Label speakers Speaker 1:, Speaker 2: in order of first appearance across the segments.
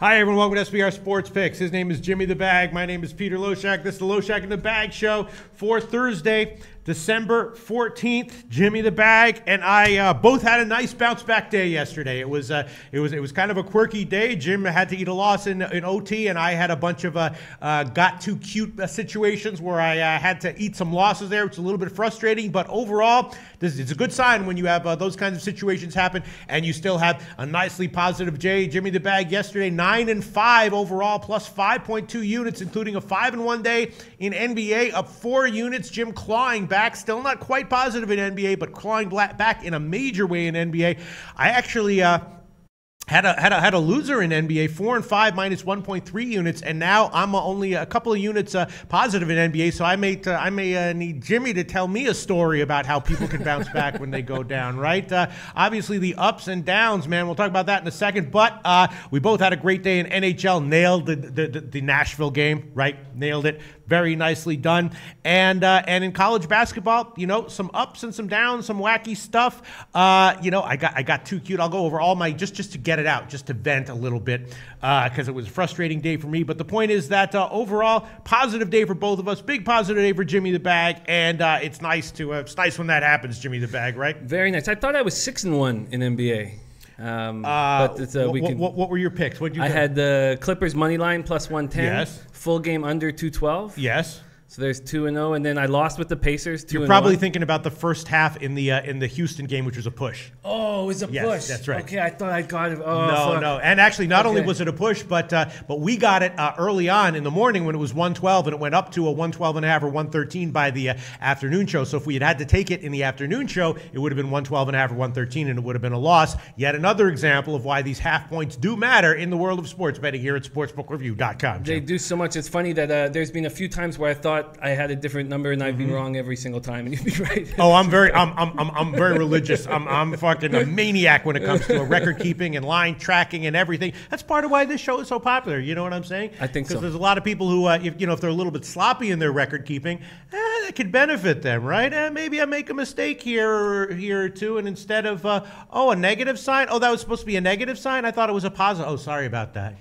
Speaker 1: Hi, everyone. Welcome to SBR Sports Picks. His name is Jimmy the Bag. My name is Peter Loshak. This is the Loshak in the Bag show for Thursday, December 14th. Jimmy the Bag and I both had a nice bounce back day yesterday. It was kind of a quirky day. Jim had to eat a loss in OT, and I had a bunch of got too cute situations where I had to eat some losses there, which is a little bit frustrating. But overall, it's a good sign when you have those kinds of situations happen, and you still have a nicely positive day. Jimmy the Bag yesterday, 9-5 overall, plus 5.2 units, including a 5-1 day in NBA, up 4 units. Jim clawing back, still not quite positive in NBA, but clawing back in a major way in NBA. I actually had a loser in NBA, 4-5 minus 1.3 units, and now I'm only a couple of units positive in NBA. So I may need Jimmy to tell me a story about how people can bounce back when they go down. Right? Obviously the ups and downs, man. We'll talk about that in a second. But we both had a great day in NHL. Nailed the Nashville game. Right? Nailed it. Very nicely done. And in college basketball, some ups and some downs, some wacky stuff. I got too cute. I'll go over all my just to get it out, just to vent a little bit, because it was a frustrating day for me. But the point is that overall, positive day for both of us. Big positive day for Jimmy the Bag, and it's nice when that happens, Jimmy the Bag, right?
Speaker 2: Very nice. I thought I was 6-1 in NBA.
Speaker 1: What were your picks?
Speaker 2: I had the Clippers money line plus 110.
Speaker 1: Yes.
Speaker 2: Full game under 212.
Speaker 1: Yes.
Speaker 2: So there's 2-0, and then I lost with the Pacers.
Speaker 1: You're probably thinking about the first half in the Houston game, which was a push.
Speaker 2: Oh, it was a push.
Speaker 1: Yes, that's right.
Speaker 2: Okay, I thought I got it. Oh,
Speaker 1: no. And actually, not only was it a push, but we got it early on in the morning when it was 112, and it went up to a 112.5 or 113 by the afternoon show. So if we had to take it in the afternoon show, it would have been 112.5 or 113, and it would have been a loss. Yet another example of why these half points do matter in the world of sports betting here at sportsbookreview.com.
Speaker 2: They do so much. It's funny that there's been a few times where I thought I had a different number, and I've been wrong every single time, and you'd be right.
Speaker 1: Oh, I'm very religious. I'm fucking a maniac when it comes to record keeping and line tracking and everything. That's part of why this show is so popular. You know what I'm saying?
Speaker 2: I think so.
Speaker 1: Because there's a lot of people who, if they're a little bit sloppy in their record keeping, that could benefit them, right? Maybe I make a mistake here or two, and instead of a negative sign. Oh, that was supposed to be a negative sign. I thought it was a positive. Oh, sorry about that.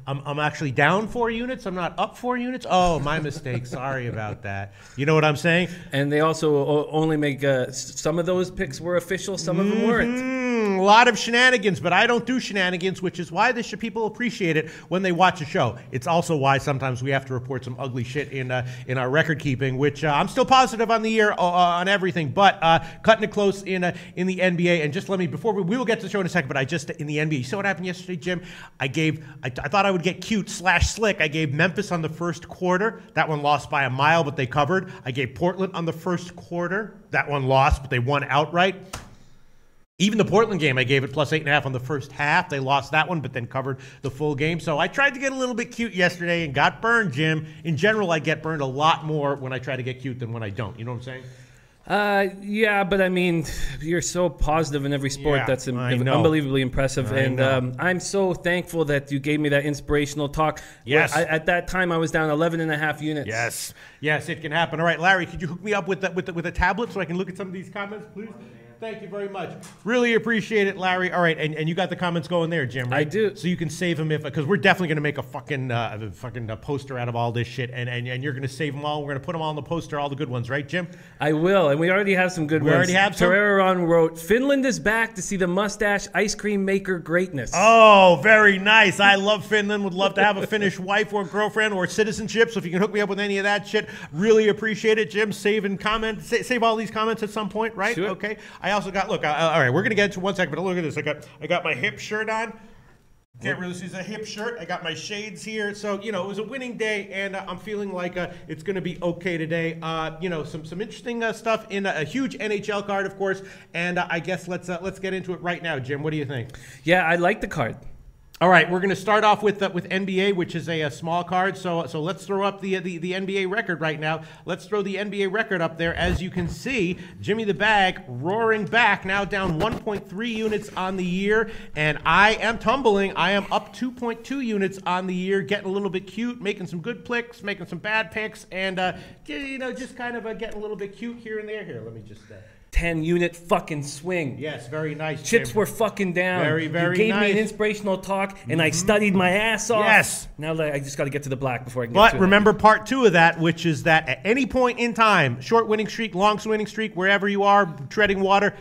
Speaker 1: I'm actually down 4 units. I'm not up 4 units. Oh, my mistake. Sorry about that. You know what I'm saying?
Speaker 2: And they also only make some of those picks were official, some of them weren't.
Speaker 1: A lot of shenanigans, but I don't do shenanigans, which is why people appreciate it when they watch a show. It's also why sometimes we have to report some ugly shit in our record keeping, which I'm still positive on the year on everything, but cutting it close in the NBA. And just let me, before we will get to the show in a second, but in the NBA, you saw what happened yesterday, Jim? I thought I would get cute / slick. I gave Memphis on the first quarter. That one lost by a mile, but they covered. I gave Portland on the first quarter. That one lost, but they won outright. Even the Portland game, I gave it plus 8.5 on the first half. They lost that one, but then covered the full game. So I tried to get a little bit cute yesterday and got burned, Jim. In general, I get burned a lot more when I try to get cute than when I don't. You know what I'm saying?
Speaker 2: Yeah, but I mean, you're so positive in every sport.
Speaker 1: Yeah,
Speaker 2: that's unbelievably impressive. I'm so thankful that you gave me that inspirational talk.
Speaker 1: Yes.
Speaker 2: At that time, I was down 11.5 units.
Speaker 1: Yes, it can happen. All right, Larry, could you hook me up with a tablet so I can look at some of these comments, please? Thank you very much. Really appreciate it, Larry. All right, and you got the comments going there, Jim, right?
Speaker 2: I do.
Speaker 1: So you can save them because we're definitely going to make a fucking poster out of all this shit, and you're going to save them all. We're going to put them all on the poster, all the good ones, right, Jim?
Speaker 2: I will, and we already have some good ones.
Speaker 1: We already have some?
Speaker 2: Terreron wrote, Finland is back to see the mustache ice cream maker greatness.
Speaker 1: Oh, very nice. I love Finland. Would love to have a Finnish wife or girlfriend or citizenship, so if you can hook me up with any of that shit, really appreciate it, Jim. Save all these comments at some point, right?
Speaker 2: Sure.
Speaker 1: Okay. I also got, look, all right, we're going to get into 1 second, but look at this. I got my hip shirt on. Can't really see the hip shirt. I got my shades here. So, it was a winning day, and I'm feeling like it's going to be okay today. Some interesting stuff in a huge NHL card, of course, and I guess let's get into it right now, Jim. What do you think?
Speaker 2: Yeah, I like the card.
Speaker 1: All right, we're going to start off with NBA, which is a small card. So let's throw up the NBA record right now. Let's throw the NBA record up there. As you can see, Jimmy the Bag roaring back, now down 1.3 units on the year, and I am tumbling. I am up 2.2 units on the year, getting a little bit cute, making some good picks, making some bad picks, and just kind of getting a little bit cute here and there. Here, let me just
Speaker 2: 10-unit fucking swing.
Speaker 1: Yes, very nice.
Speaker 2: Chips
Speaker 1: Jim.
Speaker 2: were fucking down.
Speaker 1: Very, very
Speaker 2: You gave
Speaker 1: nice.
Speaker 2: me an inspirational talk, and I studied my ass off.
Speaker 1: Yes.
Speaker 2: Now I just got to get to the black before I can get
Speaker 1: But
Speaker 2: to
Speaker 1: remember part 2 of that, which is that at any point in time, short winning streak, long winning streak, wherever you are, treading water,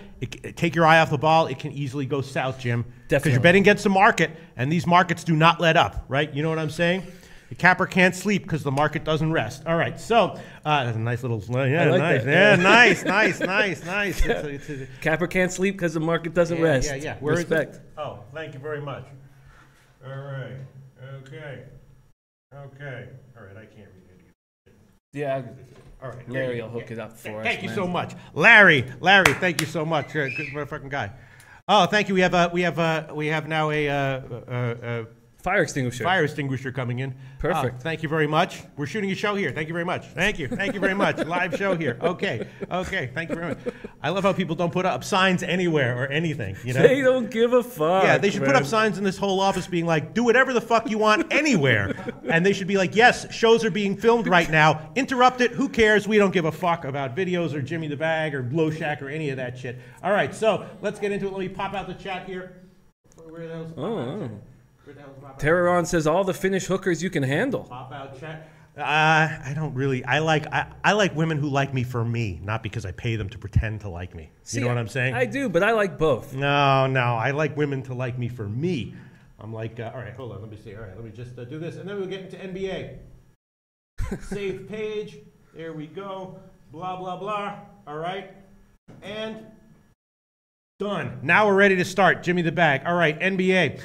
Speaker 1: take your eye off the ball. It can easily go south, Jim. Because you're betting against the market, and these markets do not let up, right? You know what I'm saying? The capper can't sleep because the market doesn't rest. All right, so that's a nice little, yeah,
Speaker 2: like
Speaker 1: nice,
Speaker 2: that.
Speaker 1: yeah, nice. It's
Speaker 2: Capper can't sleep because the market doesn't rest.
Speaker 1: Yeah.
Speaker 2: Respect.
Speaker 1: Oh, thank you very much. All right, okay. All right, I can't read it.
Speaker 2: Yeah.
Speaker 1: All right,
Speaker 2: Larry will hook it up for us.
Speaker 1: Thank you
Speaker 2: man.
Speaker 1: so much, Larry. Thank you so much. Good motherfucking guy. Oh, thank you. We have now a
Speaker 2: Fire extinguisher.
Speaker 1: fire extinguisher coming in.
Speaker 2: Perfect.
Speaker 1: Thank you very much. We're shooting a show here. Thank you very much. Thank you very much. Live show here. Okay. Thank you very much. I love how people don't put up signs anywhere or anything. You know.
Speaker 2: They don't give a fuck.
Speaker 1: Yeah, they should put
Speaker 2: man.
Speaker 1: up signs in this whole office being like, do whatever the fuck you want anywhere. And they should be like, yes, shows are being filmed right now. Interrupt it. Who cares? We don't give a fuck about videos or Jimmy the Bag or Loshak or any of that shit. All right, so let's get into it. Let me pop out the chat here. Where the hell's Where the hell's pop out?
Speaker 2: Terroron says all the Finnish hookers you can handle.
Speaker 1: Pop out chat. I don't really. I like women who like me for me, not because I pay them to pretend to like me.
Speaker 2: See,
Speaker 1: you know what I'm saying?
Speaker 2: I do, but I like both.
Speaker 1: No. I like women to like me for me. I'm like, all right, hold on. Let me see. All right, let me just do this, and then we'll get into NBA. Save page. There we go. Blah blah blah. All right, and done. Now we're ready to start. Jimmy the Bag. All right, NBA.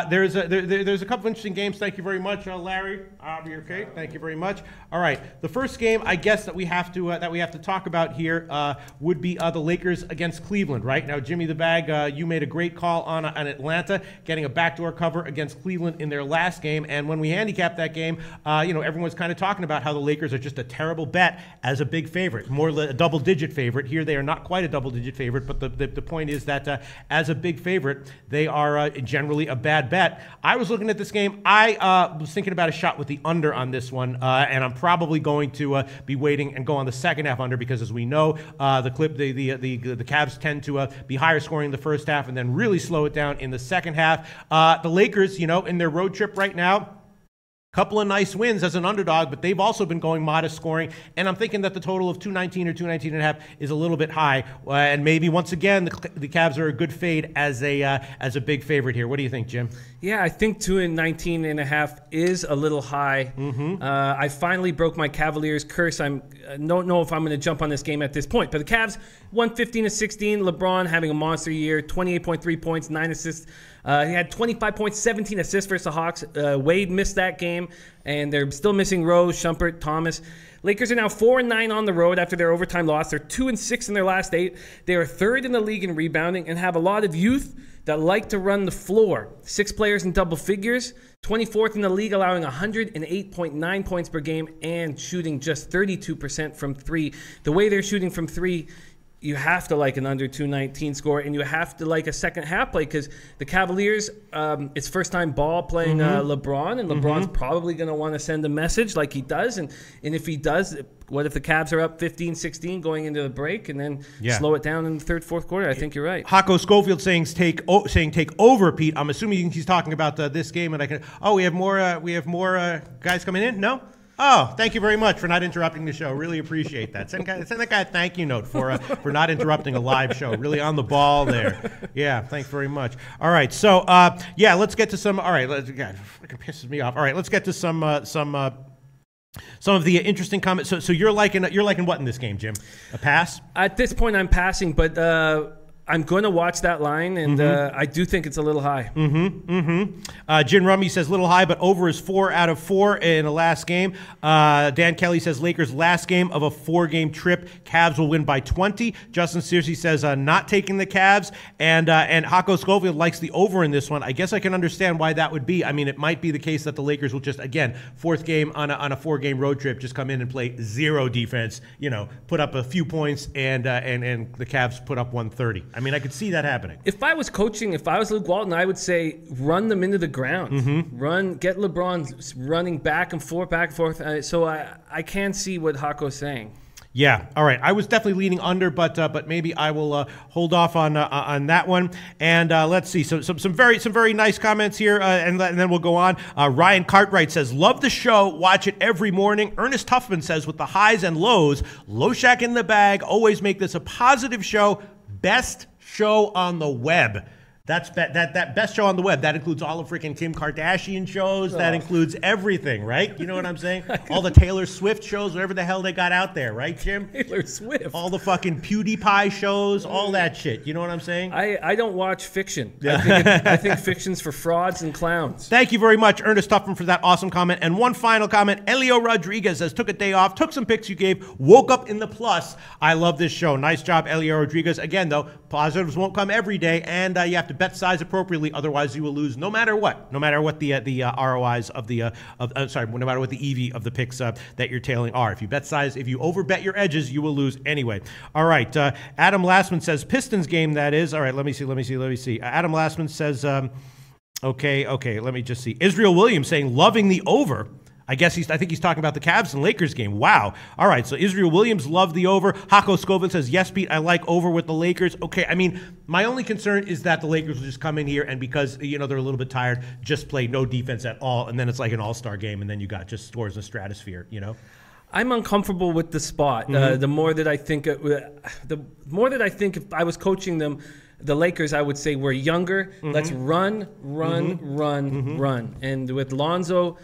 Speaker 1: There's a couple interesting games. Thank you very much, Larry. Okay. Thank you very much. All right, the first game I guess that we have to talk about here would be the Lakers against Cleveland. Right now, Jimmy the Bag, you made a great call on Atlanta getting a backdoor cover against Cleveland in their last game, and when we handicapped that game, everyone's kind of talking about how the Lakers are just a terrible bet as a big favorite, more a double-digit favorite. Here they are not quite a double-digit favorite, but the point is that as a big favorite, they are generally a bad bet. I was looking at this game. I was thinking about a shot with the under on this one, and I'm probably going to be waiting and go on the second half under because, as we know, the Cavs tend to be higher scoring in the first half and then really slow it down in the second half. The Lakers, in their road trip right now, couple of nice wins as an underdog, but they've also been going modest scoring, and I'm thinking that the total of 219 or 219 and a half is a little bit high, and maybe once again the Cavs are a good fade as a big favorite here. What do you think, Jim?
Speaker 2: Yeah, I think 219 and a half is a little high. I finally broke my Cavaliers curse. I don't know if I'm going to jump on this game at this point, but the Cavs won 15-16. LeBron having a monster year, 28.3 points, 9 assists. He had 25 points, 17 assists versus the Hawks. Wade missed that game, and they're still missing Rose, Shumpert, Thomas. Lakers are now 4-9 on the road after their overtime loss. They're 2-6 in their last 8. They are third in the league in rebounding and have a lot of youth that like to run the floor. 6 players in double figures, 24th in the league, allowing 108.9 points per game and shooting just 32% from 3. The way they're shooting from 3, you have to like an under 219 score, and you have to like a second half play because the Cavaliers, it's first time ball playing LeBron, and LeBron's probably going to want to send a message like he does. And if he does, what if the Cavs are up 15-16 going into the break and then slow it down in the third, fourth quarter? I think you're right.
Speaker 1: Hako Schofield saying take over, Pete. I'm assuming he's talking about this game, and we have more guys coming in. No. Oh, thank you very much for not interrupting the show. Really appreciate that. Send that guy a thank you note for not interrupting a live show. Really on the ball there. Yeah, thanks very much. All right, so let's get to some. All right, God, it freaking pisses me off. All right, let's get to some of the interesting comments. So you're liking what in this game, Jim? A pass?
Speaker 2: At this point, I'm passing, but I'm going to watch that line, and I do think it's a little high.
Speaker 1: Jin Rummy says little high, but over is 4 out of 4 in the last game. Dan Kelly says Lakers last game of a 4-game trip. Cavs will win by 20. Justin Searcy says not taking the Cavs, and Hako Schofield likes the over in this one. I guess I can understand why that would be. I mean, it might be the case that the Lakers will just, again, 4th game on a 4-game road trip, just come in and play zero defense. Put up a few points, and the Cavs put up 130. I mean, I could see that happening.
Speaker 2: If I was coaching, if I was Luke Walton, I would say run them into the ground. Get LeBron running back and forth. So I can see what Hako's saying.
Speaker 1: Yeah. All right. I was definitely leaning under, but maybe I will hold off on that one. And let's see. So some very nice comments here, and then we'll go on. Ryan Cartwright says, "Love the show. Watch it every morning." Ernest Huffman says, "With the highs and lows, Loshak in the bag. Always make this a positive show. Best show on the web." That's that best show on the web. That includes all the freaking Kim Kardashian shows. That includes everything, right? You know what I'm saying? All the Taylor Swift shows, whatever the hell they got out there, right, Jim?
Speaker 2: Taylor Swift.
Speaker 1: All the fucking PewDiePie shows, all that shit. You know what I'm saying?
Speaker 2: I don't watch fiction. Yeah. I think fiction's for frauds and clowns.
Speaker 1: Thank you very much, Ernest Huffman, for that awesome comment. And one final comment. Elio Rodriguez says, "Took a day off, took some picks you gave, woke up in the plus. I love this show." Nice job, Elio Rodriguez. Again, though, positives won't come every day, and you have to bet size appropriately, otherwise you will lose no matter what. No matter what the ROIs of the no matter what the EV of the picks that you're tailing are. If you bet size, if you overbet your edges, you will lose anyway. All right, Adam Lastman says Pistons game, that is. All right, let me see. Adam Lastman says, okay, let me just see. Israel Williams saying loving the over. I think he's talking about the Cavs and Lakers game. Wow. All right, so Israel Williams loved the over. Hako Scovin says, "Yes, Pete, I like over with the Lakers." Okay, I mean, my only concern is that the Lakers will just come in here and because, they're a little bit tired, just play no defense at all, and then it's like an all-star game, and then you got just scores in the stratosphere,
Speaker 2: I'm uncomfortable with the spot. The more that I think if I was coaching them, the Lakers, I would say, we're younger. Let's run. And with Lonzo,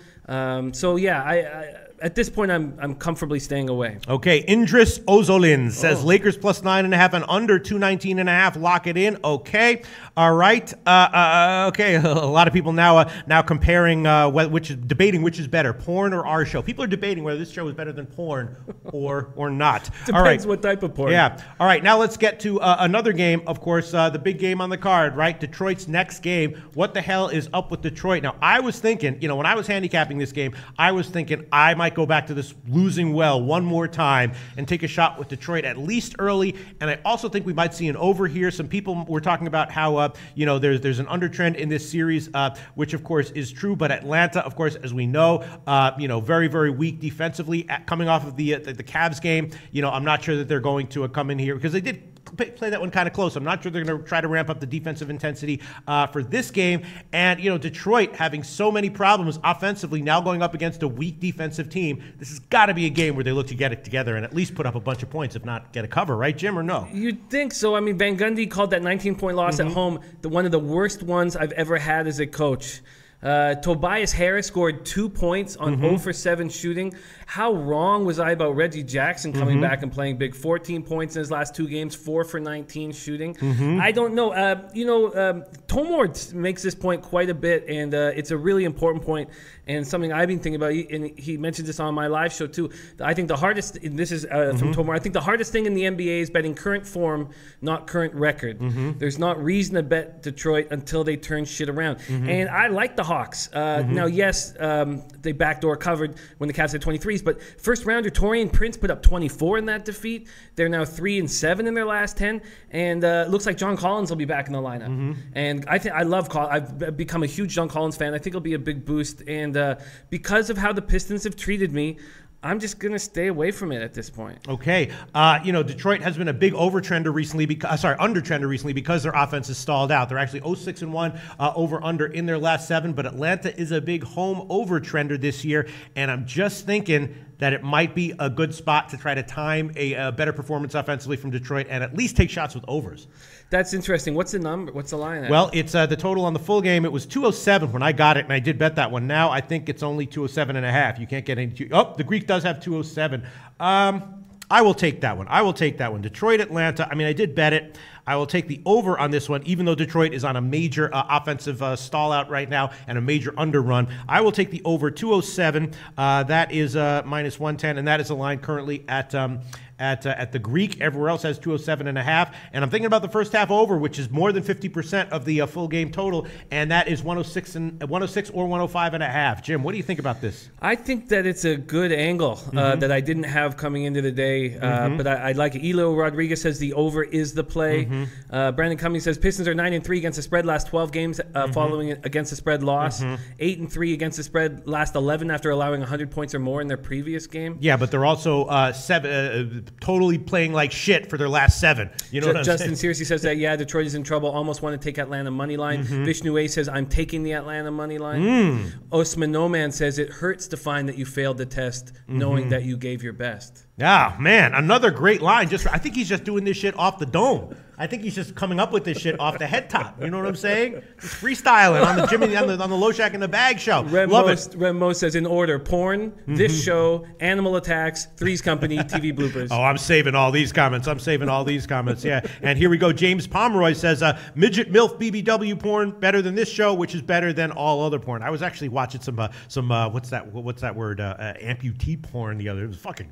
Speaker 2: at this point, I'm comfortably staying away.
Speaker 1: Okay, Indris Ozolin says Lakers plus 9.5 and under 219.5. Lock it in. Okay, all right. Okay, a lot of people now comparing debating which is better, porn or our show. People are debating whether this show is better than porn or not.
Speaker 2: Depends what type of porn.
Speaker 1: Yeah. All right. Now let's get to another game. Of course, the big game on the card, right? Detroit's next game. What the hell is up with Detroit? Now, I was thinking, when I was handicapping this game, I was thinking I might go back to this losing well one more time and take a shot with Detroit at least early. And I also think we might see an over here. Some people were talking about how there's an undertrend in this series, which of course is true. But Atlanta, of course, as we know, very weak defensively coming off of the Cavs game. I'm not sure that they're going to come in here because they did play that one kind of close. I'm not sure they're going to try to ramp up the defensive intensity for this game. And, Detroit having so many problems offensively, now going up against a weak defensive team, this has got to be a game where they look to get it together and at least put up a bunch of points, if not get a cover, right, Jim, or no?
Speaker 2: You'd think so. I mean, Van Gundy called that 19-point loss at home one of the worst ones I've ever had as a coach. Tobias Harris scored 2 points on 0 for 7 shooting. How wrong was I about Reggie Jackson coming back and playing big? 14 points in his last 2 games, 4 for 19 shooting. I don't know. Tomor makes this point quite a bit, and it's a really important point and something I've been thinking about. And he mentioned this on my live show too. I think the hardest, and this is from Tomor, I think the hardest thing in the NBA is betting current form, not current record. There's not reason to bet Detroit until they turn shit around. And I like the Hawks. Now, yes, they backdoor covered when the Cavs had 23s, but first rounder Taurean Prince put up 24 in that defeat. They're now 3-7 in their last 10, and it looks like John Collins will be back in the lineup. And I love Collins. I've become a huge John Collins fan. I think it'll be a big boost, and because of how the Pistons have treated me, I'm just going to stay away from it at this point.
Speaker 1: Okay. Detroit has been a big undertrender recently because their offense is stalled out. They're actually 0-6-1 over-under in their last 7, but Atlanta is a big home overtrender this year, and I'm just thinking that it might be a good spot to try to time a better performance offensively from Detroit and at least take shots with overs.
Speaker 2: That's interesting. What's the number? What's the line at?
Speaker 1: Well, it's the total on the full game. It was 207 when I got it, and I did bet that one. Now I think it's only 207.5. You can't get any. The Greek does have 207. I will take that one. Detroit, Atlanta. I mean, I did bet it. I will take the over on this one, even though Detroit is on a major offensive stall out right now and a major underrun. I will take the over 207. That is minus 110, and that is a line currently at the Greek. Everywhere else has 207.5. And I'm thinking about the first half over, which is more than 50% of the full game total, and that is 106 or 105.5. Jim, what do you think about this?
Speaker 2: I think that it's a good angle that I didn't have coming into the day, but I like it. Elio Rodriguez says the over is the play. Brandon Cummings says Pistons are 9-3 against the spread last 12 games following against the spread loss. 8-3 against the spread last 11 after allowing 100 points or more in their previous game.
Speaker 1: Yeah, but they're also totally playing like shit for their last 7. You know what I'm saying?
Speaker 2: Justin seriously says that, yeah, Detroit is in trouble. Almost want to take Atlanta money line. Vishnu A says, I'm taking the Atlanta money line. Osman No Man says, it hurts to find that you failed the test knowing that you gave your best.
Speaker 1: Yeah, man, another great line. I think he's just doing this shit off the dome. I think he's just coming up with this shit off the head top. You know what I'm saying? Just freestyling on the Jimmy on the Loshak in the Bag show. Love it.
Speaker 2: Remo says in order: porn, this show, animal attacks, Three's Company, TV bloopers.
Speaker 1: Oh, I'm saving all these comments. Yeah. And here we go. James Pomeroy says midget MILF BBW porn better than this show, which is better than all other porn. I was actually watching some what's that word amputee porn the other. It was fucking.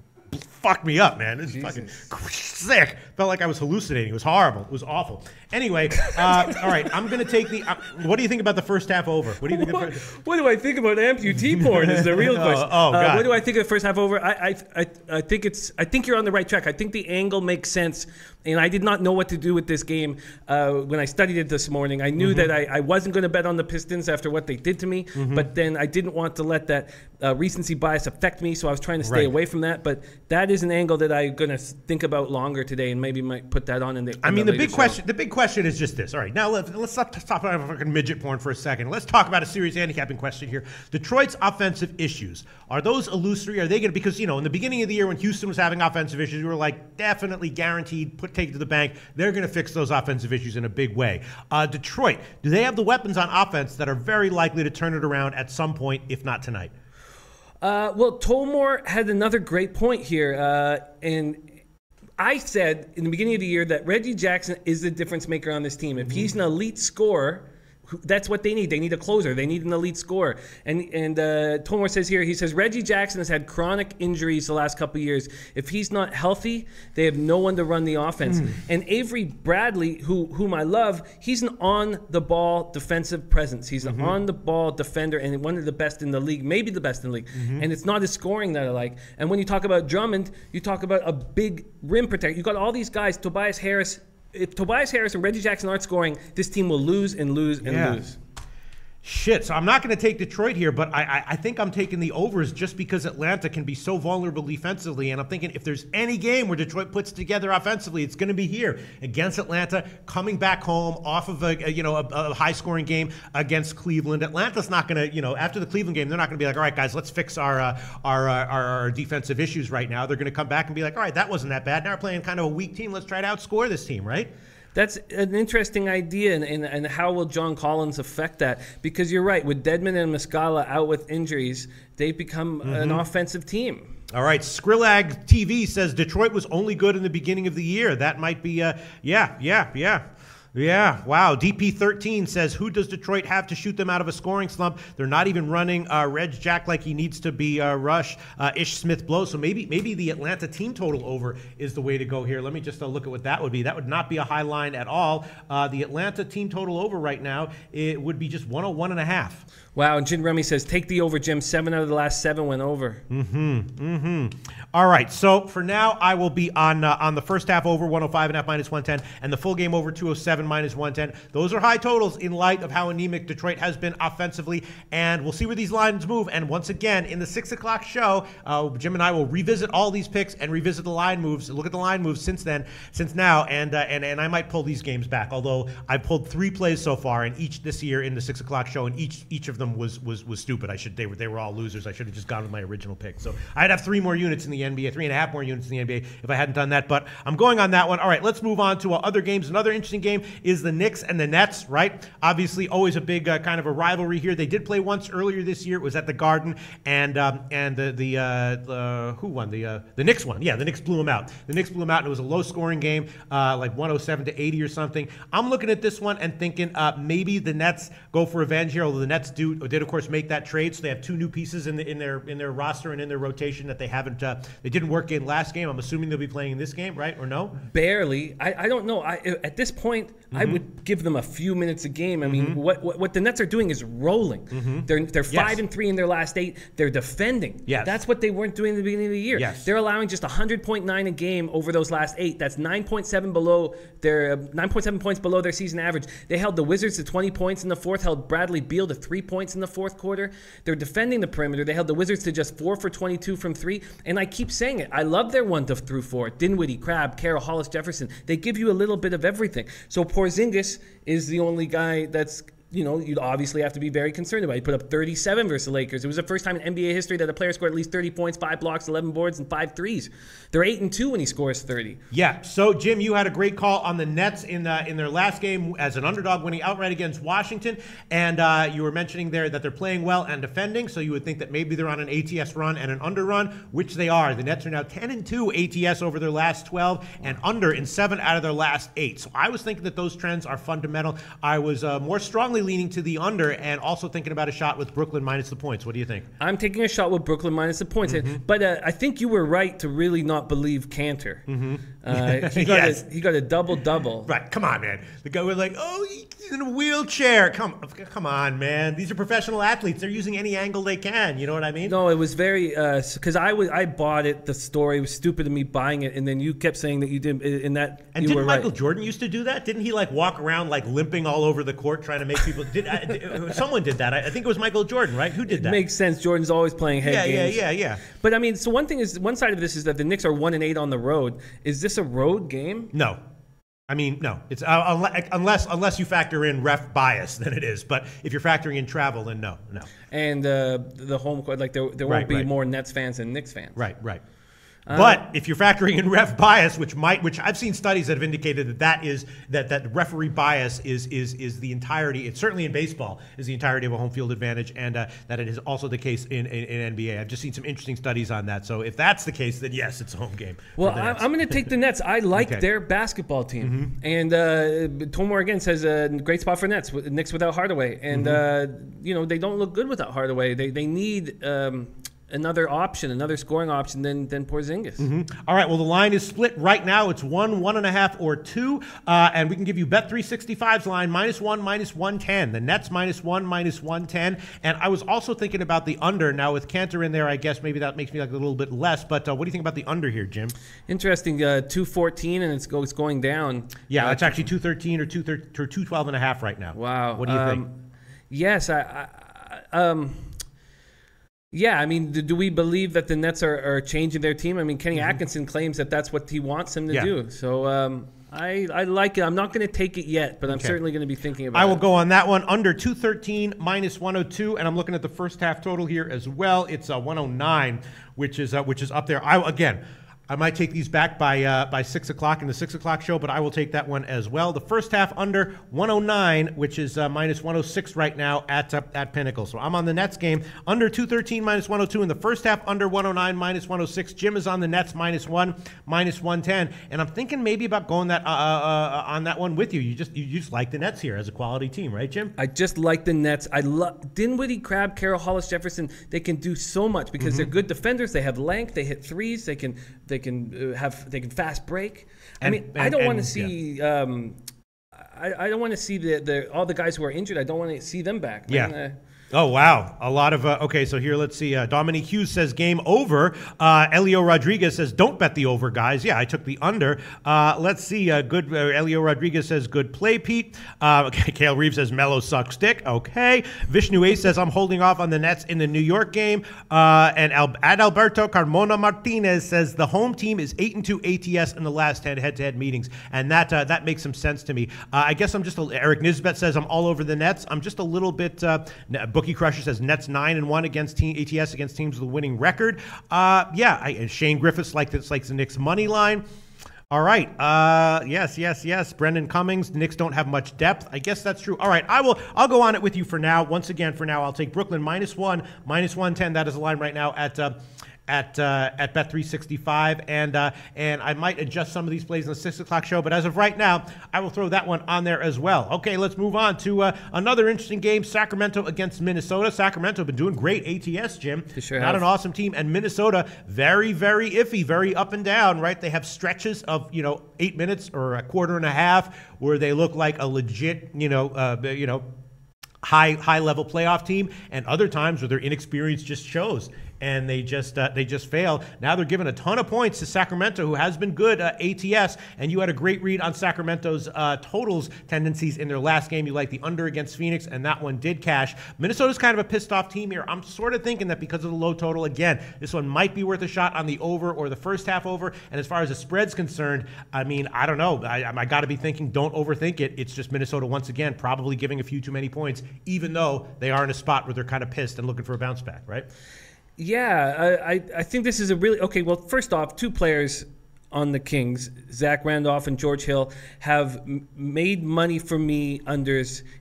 Speaker 1: Fucked me up, man. This is fucking sick. Felt like I was hallucinating. It was horrible. It was awful. Anyway, all right. I'm going to take the. What do you think about the first half over? What do you think?
Speaker 2: What do I think about amputee porn? Is the real question.
Speaker 1: God.
Speaker 2: What do I think of the first half over? I think you're on the right track. I think the angle makes sense, and I did not know what to do with this game when I studied it this morning. I knew that I wasn't going to bet on the Pistons after what they did to me, but then I didn't want to let that recency bias affect me, so I was trying to stay away from that. But that is an angle that I'm going to think about longer today, and maybe might put that on in the.
Speaker 1: The big question is just this. All right, now let's stop talking about fucking midget porn for a second. Let's talk about a serious handicapping question here. Detroit's offensive issues, are those illusory? Are they going to, because in the beginning of the year when Houston was having offensive issues, we were like definitely guaranteed, take it to the bank. They're going to fix those offensive issues in a big way. Detroit, do they have the weapons on offense that are very likely to turn it around at some point, if not tonight?
Speaker 2: Well, Tolmore had another great point here, and I said in the beginning of the year that Reggie Jackson is the difference maker on this team. If he's an elite scorer, that's what they need. They need a closer. They need an elite scorer. And Tolmore says here, he says, Reggie Jackson has had chronic injuries the last couple of years. If he's not healthy, they have no one to run the offense. And Avery Bradley, whom I love, he's an on-the-ball defensive presence. He's an on-the-ball defender and one of the best in the league, maybe the best in the league. And it's not his scoring that I like. And when you talk about Drummond, you talk about a big rim protector. You got all these guys, Tobias Harris. If Tobias Harris and Reggie Jackson aren't scoring, this team will lose and lose and lose.
Speaker 1: Shit, so I'm not going to take Detroit here, but I think I'm taking the overs just because Atlanta can be so vulnerable defensively, and I'm thinking if there's any game where Detroit puts together offensively, it's going to be here against Atlanta, coming back home off of a high-scoring game against Cleveland. Atlanta's not going to, after the Cleveland game, they're not going to be like, all right, guys, let's fix our defensive issues right now. They're going to come back and be like, all right, that wasn't that bad. Now we're playing kind of a weak team. Let's try to outscore this team, right?
Speaker 2: That's an interesting idea, and how will John Collins affect that? Because you're right, with Dedmon and Muscala out with injuries, they've become an offensive team.
Speaker 1: All right, Skrillag TV says Detroit was only good in the beginning of the year. That might be, Yeah, wow. DP13 says, who does Detroit have to shoot them out of a scoring slump? They're not even running Reg Jack like he needs to be Rush. Ish Smith blows. So maybe the Atlanta team total over is the way to go here. Let me just look at what that would be. That would not be a high line at all. The Atlanta team total over right now, it would be just 101.5.
Speaker 2: Wow, and Jim Rummy says, take the over, Jim. 7 out of the last 7 went over.
Speaker 1: All right, so for now, I will be on the first half over, 105.5 minus 110, and the full game over, 207 minus 110. Those are high totals in light of how anemic Detroit has been offensively, and we'll see where these lines move. And once again, in the 6 o'clock show, Jim and I will revisit all these picks and revisit the line moves, look at the line moves since now, and I might pull these games back, although I've pulled 3 plays so far, and each this year in the 6 o'clock show, and each of them was stupid. They were all losers. I should have just gone with my original pick. So I'd have 3 more units in the NBA, 3.5 more units in the NBA if I hadn't done that. But I'm going on that one. All right, let's move on to other games. Another interesting game is the Knicks and the Nets. Right, obviously always a big kind of a rivalry here. They did play once earlier this year. It was at the Garden, and who won? The Knicks won. Yeah, the Knicks blew them out. The Knicks blew them out, and it was a low-scoring game, like 107-80 or something. I'm looking at this one and thinking maybe the Nets go for revenge here. Although the Nets did of course make that trade, so they have 2 new pieces in their roster and in their rotation that they haven't they didn't work in last game. I'm assuming they'll be playing in this game, right, or no?
Speaker 2: Barely. I don't know. At this point, I would give them a few minutes a game. I mean, what the Nets are doing is rolling. They're 5-3 in their last 8. They're defending.
Speaker 1: Yes.
Speaker 2: That's what they weren't doing at the beginning of the year.
Speaker 1: Yes.
Speaker 2: They're allowing just 100.9 a game over those last 8. That's 9.7 below their 9.7 points below their season average. They held the Wizards to 20 points in the fourth. Held Bradley Beal to 3 points in the fourth quarter. They're defending the perimeter. They held the Wizards to just 4 for 22 from 3. And I keep saying it. I love their 1 through 4. Dinwiddie, Crabbe, Carroll, Hollis, Jefferson. They give you a little bit of everything. So Porzingis is the only guy that's, you'd obviously have to be very concerned about. He put up 37 versus the Lakers. It was the first time in NBA history that a player scored at least 30 points, 5 blocks, 11 boards, and 5 threes. They're 8-2 when he scores 30.
Speaker 1: Yeah. So, Jim, you had a great call on the Nets in their last game as an underdog, winning outright against Washington. And you were mentioning there that they're playing well and defending. So you would think that maybe they're on an ATS run and an under run, which they are. The Nets are now 10-2 ATS over their last 12 and under in 7 out of their last 8. So I was thinking that those trends are fundamental. I was more strongly leaning to the under and also thinking about a shot with Brooklyn minus the points. What do you think?
Speaker 2: I'm taking a shot with Brooklyn minus the points. But I think you were right to really not believe Cantor. He got a double-double.
Speaker 1: Right. Come on, man. The guy was like, he's in a wheelchair. Come on, man. These are professional athletes. They're using any angle they can. You know what I mean?
Speaker 2: No, it was very because I bought it. The story was stupid of me buying it, and then you kept saying that you didn't. In that,
Speaker 1: and
Speaker 2: you
Speaker 1: didn't
Speaker 2: were
Speaker 1: Michael
Speaker 2: right.
Speaker 1: Jordan used to do that? Didn't he walk around limping all over the court trying to make people? Someone did that. I think it was Michael Jordan, right? Who did that?
Speaker 2: Makes sense. Jordan's always playing head games.
Speaker 1: Yeah.
Speaker 2: But I mean, so one side of this is that the Knicks are 1-8 on the road. Is this a road game?
Speaker 1: No. I mean, no. It's unless you factor in ref bias, then it is. But if you're factoring in travel, then no.
Speaker 2: And the home court, there won't be more Nets fans than Knicks fans.
Speaker 1: Right. But if you're factoring in ref bias, which I've seen studies that have indicated that referee bias is the entirety. It's certainly in baseball is the entirety of a home field advantage, and that it is also the case in NBA. I've just seen some interesting studies on that. So if that's the case, then yes, it's a home game.
Speaker 2: Well, I'm going to take the Nets. I like their basketball team, and Tomor again says great spot for Nets. Knicks without Hardaway, and they don't look good without Hardaway. They need. Another option, another scoring option than Porzingis.
Speaker 1: All right, well, the line is split right now. It's 1, 1.5, or 2. And we can give you Bet365's line, -1, -110. The Nets -1, -110. And I was also thinking about the under. Now, with Cantor in there, I guess maybe that makes me like a little bit less. But what do you think about the under here, Jim?
Speaker 2: Interesting. 214, and it's going down.
Speaker 1: Yeah, it's actually 213 or 212.5 right now.
Speaker 2: Wow.
Speaker 1: What do you think?
Speaker 2: Yes, yeah, I mean, do we believe that the Nets are changing their team? I mean, Kenny Atkinson claims that that's what he wants them to do. So I like it. I'm not going to take it yet, but I'm certainly going to be thinking about it.
Speaker 1: I will go on that one. Under 213, -102, and I'm looking at the first half total here as well. It's 109, which is up there. I might take these back by 6 o'clock in the 6 o'clock show, but I will take that one as well. The first half under 109, which is -106 right now at Pinnacle. So I'm on the Nets game under 213 -102 in the first half, under 109 -106. Jim is on the Nets -1 -110, and I'm thinking maybe about going that on that one with you. You just like the Nets here as a quality team, right, Jim?
Speaker 2: I just like the Nets. I love Dinwiddie, Crabbe, Carroll, Hollis, Jefferson. They can do so much because they're good defenders. They have length. They hit threes. They can fast break. I don't want to see. I don't want to see all the guys who are injured. I don't want to see them back.
Speaker 1: Yeah. Oh, wow. A lot of, okay, so here, let's see. Dominique Hughes says game over. Elio Rodriguez says don't bet the over, guys. Yeah, I took the under. Let's see. Elio Rodriguez says good play, Pete. Kale Reeves says Melo sucks dick. Okay. Vishnu A says I'm holding off on the Nets in the New York game. And Adalberto Carmona Martinez says the home team is 8-2 ATS in the last 10 head-to-head meetings. And that makes some sense to me. I guess Eric Nisbet says I'm all over the Nets. I'm just a little bit, Bookie Crusher says Nets 9-1 against ATS against teams with a winning record. Shane Griffiths likes the Knicks money line. All right. Yes. Brendan Cummings. The Knicks don't have much depth. I guess that's true. All right. I'll go on it with you for now. Once again, for now, I'll take Brooklyn -1, -110. That is the line right now at Bet365, and I might adjust some of these plays in the 6 o'clock show, but as of right now, I will throw that one on there as well. Okay, let's move on to another interesting game, Sacramento against Minnesota. Sacramento been doing great ATS, Jim.
Speaker 2: They sure
Speaker 1: Not
Speaker 2: have.
Speaker 1: an awesome team, and Minnesota, very, very iffy, very up and down, right? They have stretches of, 8 minutes or a quarter and a half where they look like a legit, high level playoff team, and other times where their inexperience just shows and they just fail. Now they're giving a ton of points to Sacramento, who has been good ATS, and you had a great read on Sacramento's totals tendencies in their last game. You liked the under against Phoenix, and that one did cash. Minnesota's kind of a pissed off team here. I'm sort of thinking that because of the low total, again, this one might be worth a shot on the over or the first half over. And as far as the spread's concerned, I mean, I don't know. I got to be thinking, don't overthink it. It's just Minnesota once again probably giving a few too many points, even though they are in a spot where they're kind of pissed and looking for a bounce back, right?
Speaker 2: Yeah, I think this is a really okay. Well, first off, two players on the Kings, Zach Randolph and George Hill, have made money for me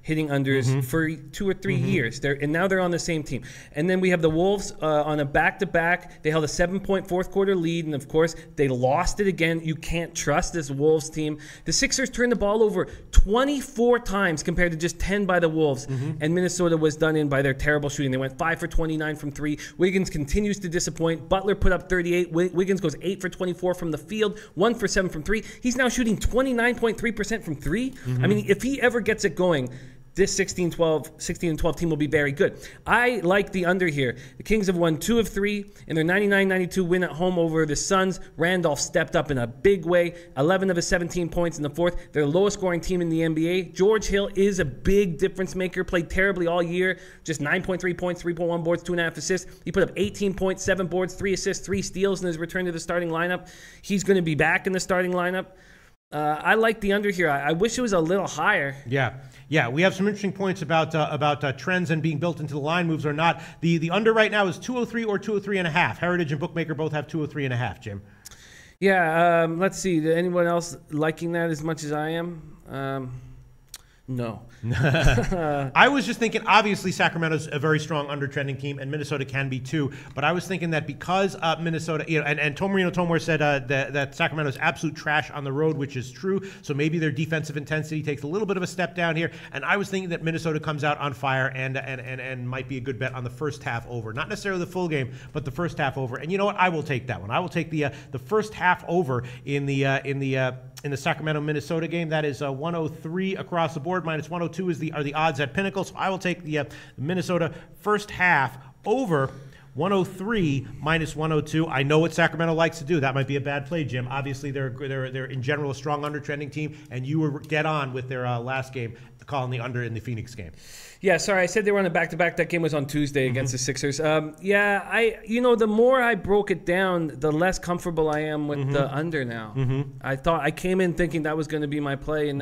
Speaker 2: hitting unders for 2 or 3 years. And now they're on the same team. And then we have the Wolves on a back-to-back. They held a 7-point fourth quarter lead, and of course they lost it again. You can't trust this Wolves team. The Sixers turned the ball over 24 times compared to just 10 by the Wolves, and Minnesota was done in by their terrible shooting. They went 5 for 29 from 3. Wiggins continues to disappoint. Butler put up 38. Wiggins goes 8 for 24 from the field, 1 for 7 from 3. He's now shooting 29.3% from 3. I mean, if he ever gets it going, this 16 and 12 team will be very good. I like the under here. The Kings have won 2 of 3 in their 99-92 win at home over the Suns. Randolph stepped up in a big way. 11 of his 17 points in the fourth. They're the lowest scoring team in the NBA. George Hill is a big difference maker. Played terribly all year. Just 9.3 points, 3.1 boards, 2.5 assists. He put up 18 points, 7 boards, 3 assists, 3 steals in his return to the starting lineup. He's going to be back in the starting lineup. I like the under here. I wish it was a little higher.
Speaker 1: Yeah, we have some interesting points about trends and being built into the line moves or not. The under right now is 203 or 203.5. Heritage and Bookmaker both have 203.5, Jim.
Speaker 2: Yeah, let's see. Anyone else liking that as much as I am? No.
Speaker 1: I was just thinking, obviously, Sacramento's a very strong under-trending team, and Minnesota can be too. But I was thinking that because Minnesota, and Tomorino said that Sacramento's absolute trash on the road, which is true. So maybe their defensive intensity takes a little bit of a step down here. And I was thinking that Minnesota comes out on fire and might be a good bet on the first half over, not necessarily the full game, but the first half over. And you know what? I will take that one. I will take the first half over in the Sacramento Minnesota game. That is 103 across the board. Minus 102 are the odds at Pinnacle. So I will take the Minnesota first half over 103 minus 102. I know what Sacramento likes to do. That might be a bad play, Jim. Obviously, they're in general a strong under-trending team, and you were dead on with their last game, calling the under in the Phoenix game.
Speaker 2: Yeah, sorry, I said they were on a back-to-back. That game was on Tuesday against the Sixers. The more I broke it down, the less comfortable I am with the under now. I came in thinking that was going to be my play, and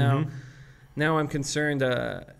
Speaker 2: now I'm concerned.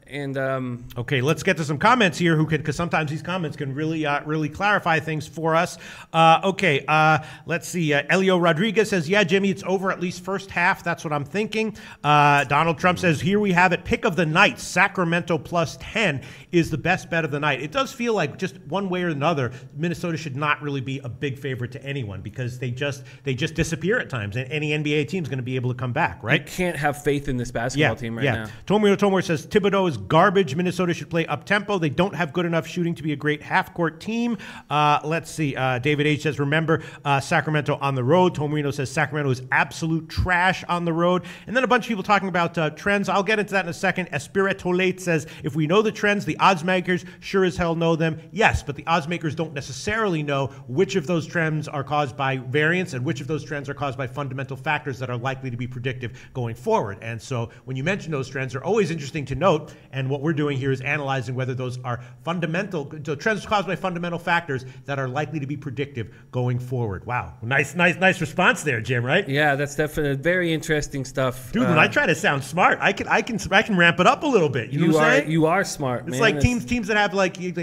Speaker 2: Okay,
Speaker 1: let's get to some comments here, because sometimes these comments can really clarify things for us. Let's see. Elio Rodriguez says, "Yeah, Jimmy, it's over at least first half. That's what I'm thinking." Donald Trump says, "Here we have it. Pick of the night. Sacramento plus 10 is the best bet of the night." It does feel like just one way or another, Minnesota should not really be a big favorite to anyone because they just disappear at times, and any NBA team is going to be able to come back, right?
Speaker 2: You can't have faith in this basketball team right now.
Speaker 1: Tomor says Thibodeau is garbage. Minnesota should play up-tempo. They don't have good enough shooting to be a great half-court team. Let's see. David H. says, remember, Sacramento on the road. Tomorino says Sacramento is absolute trash on the road. And then a bunch of people talking about trends. I'll get into that in a second. Espiritolate says, if we know the trends, the odds makers sure as hell know them. Yes, but the odds makers don't necessarily know which of those trends are caused by variance and which of those trends are caused by fundamental factors that are likely to be predictive going forward. And so when you mention those trends, they're always interesting to note. And what we're doing here is analyzing whether those are fundamental, so trends caused by fundamental factors that are likely to be predictive going forward. Wow. Nice response there, Jim, right?
Speaker 2: Yeah, that's definitely very interesting stuff.
Speaker 1: Dude, when I try to sound smart, I can ramp it up a little bit. You know what I'm saying?
Speaker 2: You are smart, man.
Speaker 1: It's like teams that have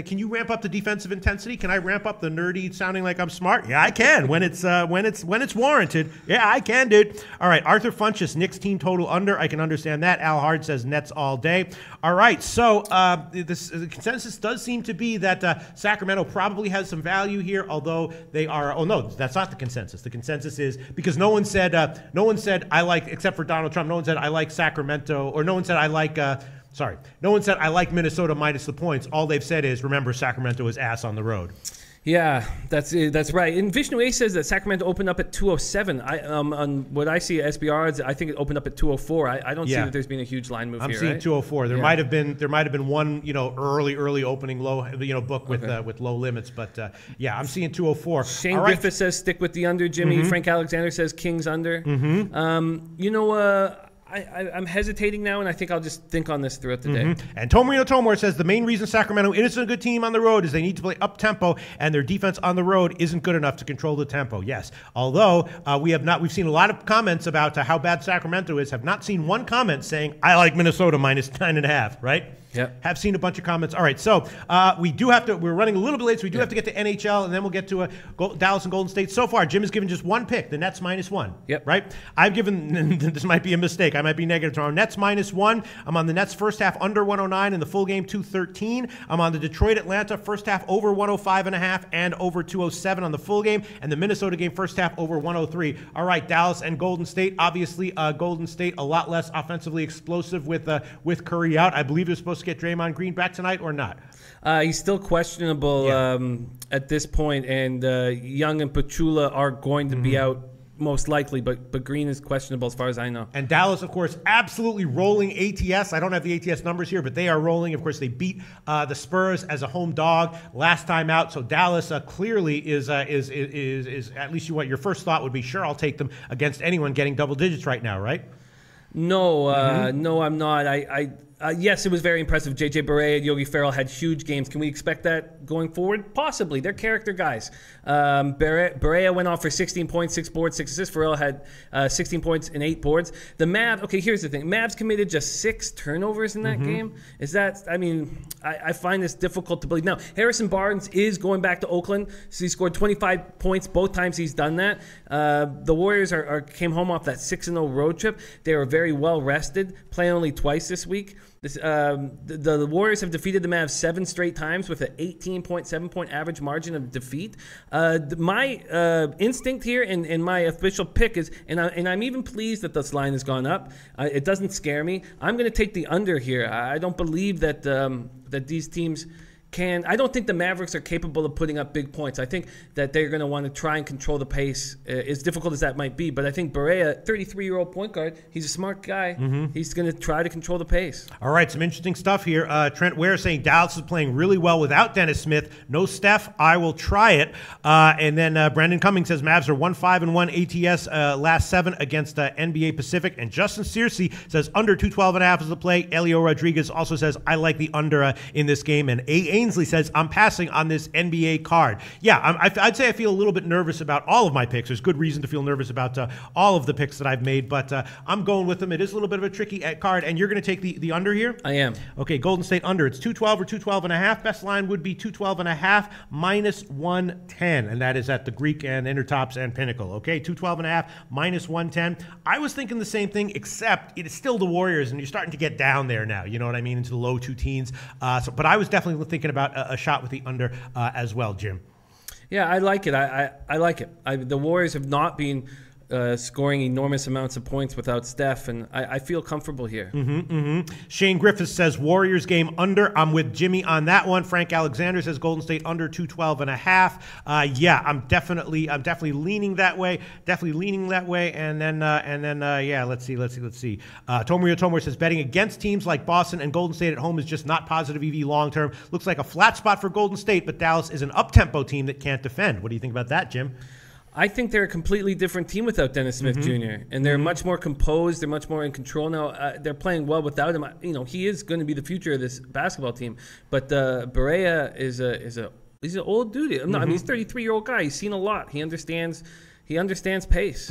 Speaker 1: can you ramp up the defensive intensity? Can I ramp up the nerdy sounding like I'm smart? Yeah, I can. When it's warranted. Yeah, I can, dude. All right, Arthur Funchess, Knicks team total under. I can understand that. Al Hard says Nets all day. All right. right, so the consensus does seem to be that Sacramento probably has some value here, although they are. Oh no, that's not the consensus. The consensus is because no one said I like, except for Donald Trump. No one said I like Sacramento, or no one said I like. No one said I like Minnesota minus the points. All they've said is remember Sacramento is ass on the road.
Speaker 2: Yeah, that's right. And Vishnu A says that Sacramento opened up at 207. On what I see at SBR odds, I think it opened up at 204. I don't see that there's been a huge line move here.
Speaker 1: I'm seeing 204. There might have been one early opening low book with low limits, but I'm seeing 204.
Speaker 2: Shane Griffith says stick with the under. Jimmy Frank Alexander says Kings under. I'm hesitating now, and I think I'll just think on this throughout the day.
Speaker 1: And Tomarino Tomor says the main reason Sacramento isn't a good team on the road is they need to play up-tempo, and their defense on the road isn't good enough to control the tempo. Yes, although we've seen a lot of comments about how bad Sacramento is, have not seen one comment saying, I like Minnesota minus 9.5, right?
Speaker 2: Yep.
Speaker 1: Have seen a bunch of comments. All right, so we're running a little bit late, so we do have to get to NHL, and then we'll get to Dallas and Golden State. So far, Jim has given just one pick, the Nets minus 1.
Speaker 2: Yep.
Speaker 1: Right? I've given, this might be a mistake, I might be negative tomorrow. Nets minus 1. I'm on the Nets first half under 109 and the full game 213. I'm on the Detroit Atlanta first half over 105.5 and over 207 on the full game, and the Minnesota game first half over 103. All right, Dallas and Golden State. Obviously, Golden State a lot less offensively explosive with Curry out. I believe they're supposed to get Draymond Green back tonight or not?
Speaker 2: He's still questionable at this point, and Young and Pachula are going to be out most likely, but Green is questionable as far as I know. And
Speaker 1: Dallas, of course, absolutely rolling ATS. I don't have the ATS numbers here, but they are rolling. Of course, they beat the Spurs as a home dog last time out. So Dallas clearly is at least your first thought would be, sure, I'll take them against anyone getting double digits right now, right?
Speaker 2: No, no, I'm not. Yes, it was very impressive. J.J. Barea and Yogi Ferrell had huge games. Can we expect that going forward? Possibly. They're character guys. Barea went off for 16 points, 6 boards, 6 assists. Ferrell had 16 points and 8 boards. The Mavs, okay, here's the thing. Mavs committed just 6 turnovers in that game. I find this difficult to believe. Now, Harrison Barnes is going back to Oakland. So he scored 25 points both times he's done that. The Warriors came home off that 6-0 road trip. They were very well rested, playing only twice this week. The Warriors have defeated the Mavs 7 straight times with an 18.7-point average margin of defeat. My instinct here and my official pick is, and I'm even pleased that this line has gone up. It doesn't scare me. I'm going to take the under here. I don't believe that these teams I don't think the Mavericks are capable of putting up big points. I think that they're going to want to try and control the pace, as difficult as that might be. But I think Barea, 33-year-old point guard, he's a smart guy. He's going to try to control the pace. All right, some interesting stuff here. Trent Ware saying Dallas is playing really well without Dennis Smith. No Steph, I will try it. And then Brandon Cummings says Mavs are 1-5-1 ATS last 7 against NBA Pacific. And Justin Searcy says under 212.5 is the play. Elio Rodriguez also says I like the under in this game. And Ainsley says, I'm passing on this NBA card. Yeah, I'd say I feel a little bit nervous about all of my picks. There's good reason to feel nervous about all of the picks that I've made, but I'm going with them. It is a little bit of a tricky card, and you're going to take the under here? I am. Okay, Golden State under. It's 212 or 212.5. Best line would be 212.5 minus 110, and that is at the Greek and Intertops and Pinnacle. Okay, 212.5 minus 110. I was thinking the same thing, except it is still the Warriors, and you're starting to get down there now. You know what I mean? Into the low 2 teens. But I was definitely thinking about a shot with the under as well, Jim. Yeah, I like it. I like it. The Warriors have not been scoring enormous amounts of points without Steph, and I feel comfortable here. Shane Griffiths says Warriors game under. I'm with Jimmy on that one. Frank Alexander says Golden State under 212.5. Yeah, I'm definitely leaning that way. And then let's see. Tomorio Tomor says betting against teams like Boston and Golden State at home is just not positive EV long term. Looks like a flat spot for Golden State, but Dallas is an up-tempo team that can't defend. What do you think about that, Jim? I think they're a completely different team without Dennis Smith Jr. And they're much more composed. They're much more in control now. They're playing well without him. You know, he is going to be the future of this basketball team. But Barea is an old dude. I mean, he's a 33-year-old guy. He's seen a lot. He understands He understands pace.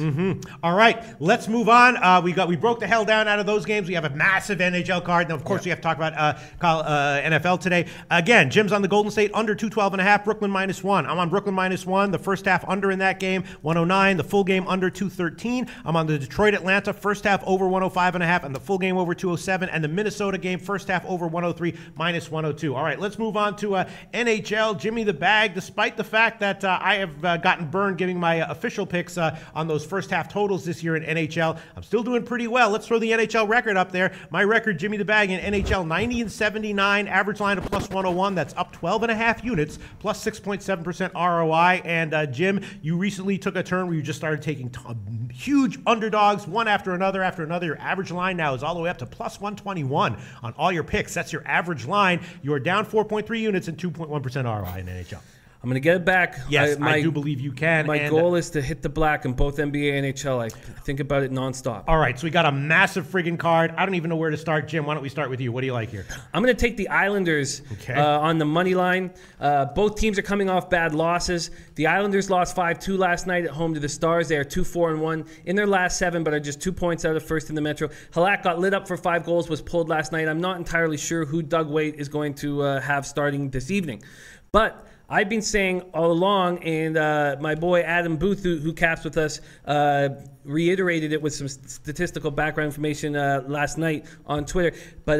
Speaker 1: All right, let's move on. We broke the hell down out of those games. We have a massive NHL card. Now, of course, we have to talk about NFL today. Again, Jim's on the Golden State under 212.5, Brooklyn -1. I'm on Brooklyn -1. The first half under in that game, 109. The full game under 213. I'm on the Detroit Atlanta first half over 105.5, and the full game over 207. And the Minnesota game first half over 103 -102. All right, let's move on to NHL. Jimmy the Bag. Despite the fact that I have gotten burned giving my official picks on those first half totals this year in NHL, I'm still doing pretty well. Let's throw the NHL record up there. My record, Jimmy the Bag in NHL, 90-79, average line of +101. That's up 12.5 units, plus 6.7% ROI. And Jim, you recently took a turn where you just started taking huge underdogs one after another. Your average line now is all the way up to +121 on all your picks. That's your average line. You are down 4.3 units and 2.1% ROI in NHL.
Speaker 2: I'm going to get it back.
Speaker 1: Yes, I do believe you can.
Speaker 2: My goal is to hit the black in both NBA and NHL. I think about it nonstop.
Speaker 1: All right, so we got a massive friggin' card. I don't even know where to start. Jim, why don't we start with you? What do you like here? I'm
Speaker 2: going to take the Islanders on the money line. Both teams are coming off bad losses. The Islanders lost 5-2 last night at home to the Stars. They are 2-4-1 in their last 7, but are just 2 points out of first in the Metro. Halak got lit up for 5 goals, was pulled last night. I'm not entirely sure who Doug Weight is going to have starting this evening. But I've been saying all along, and my boy Adam Booth, who caps with us, reiterated it with some statistical background information last night on Twitter. But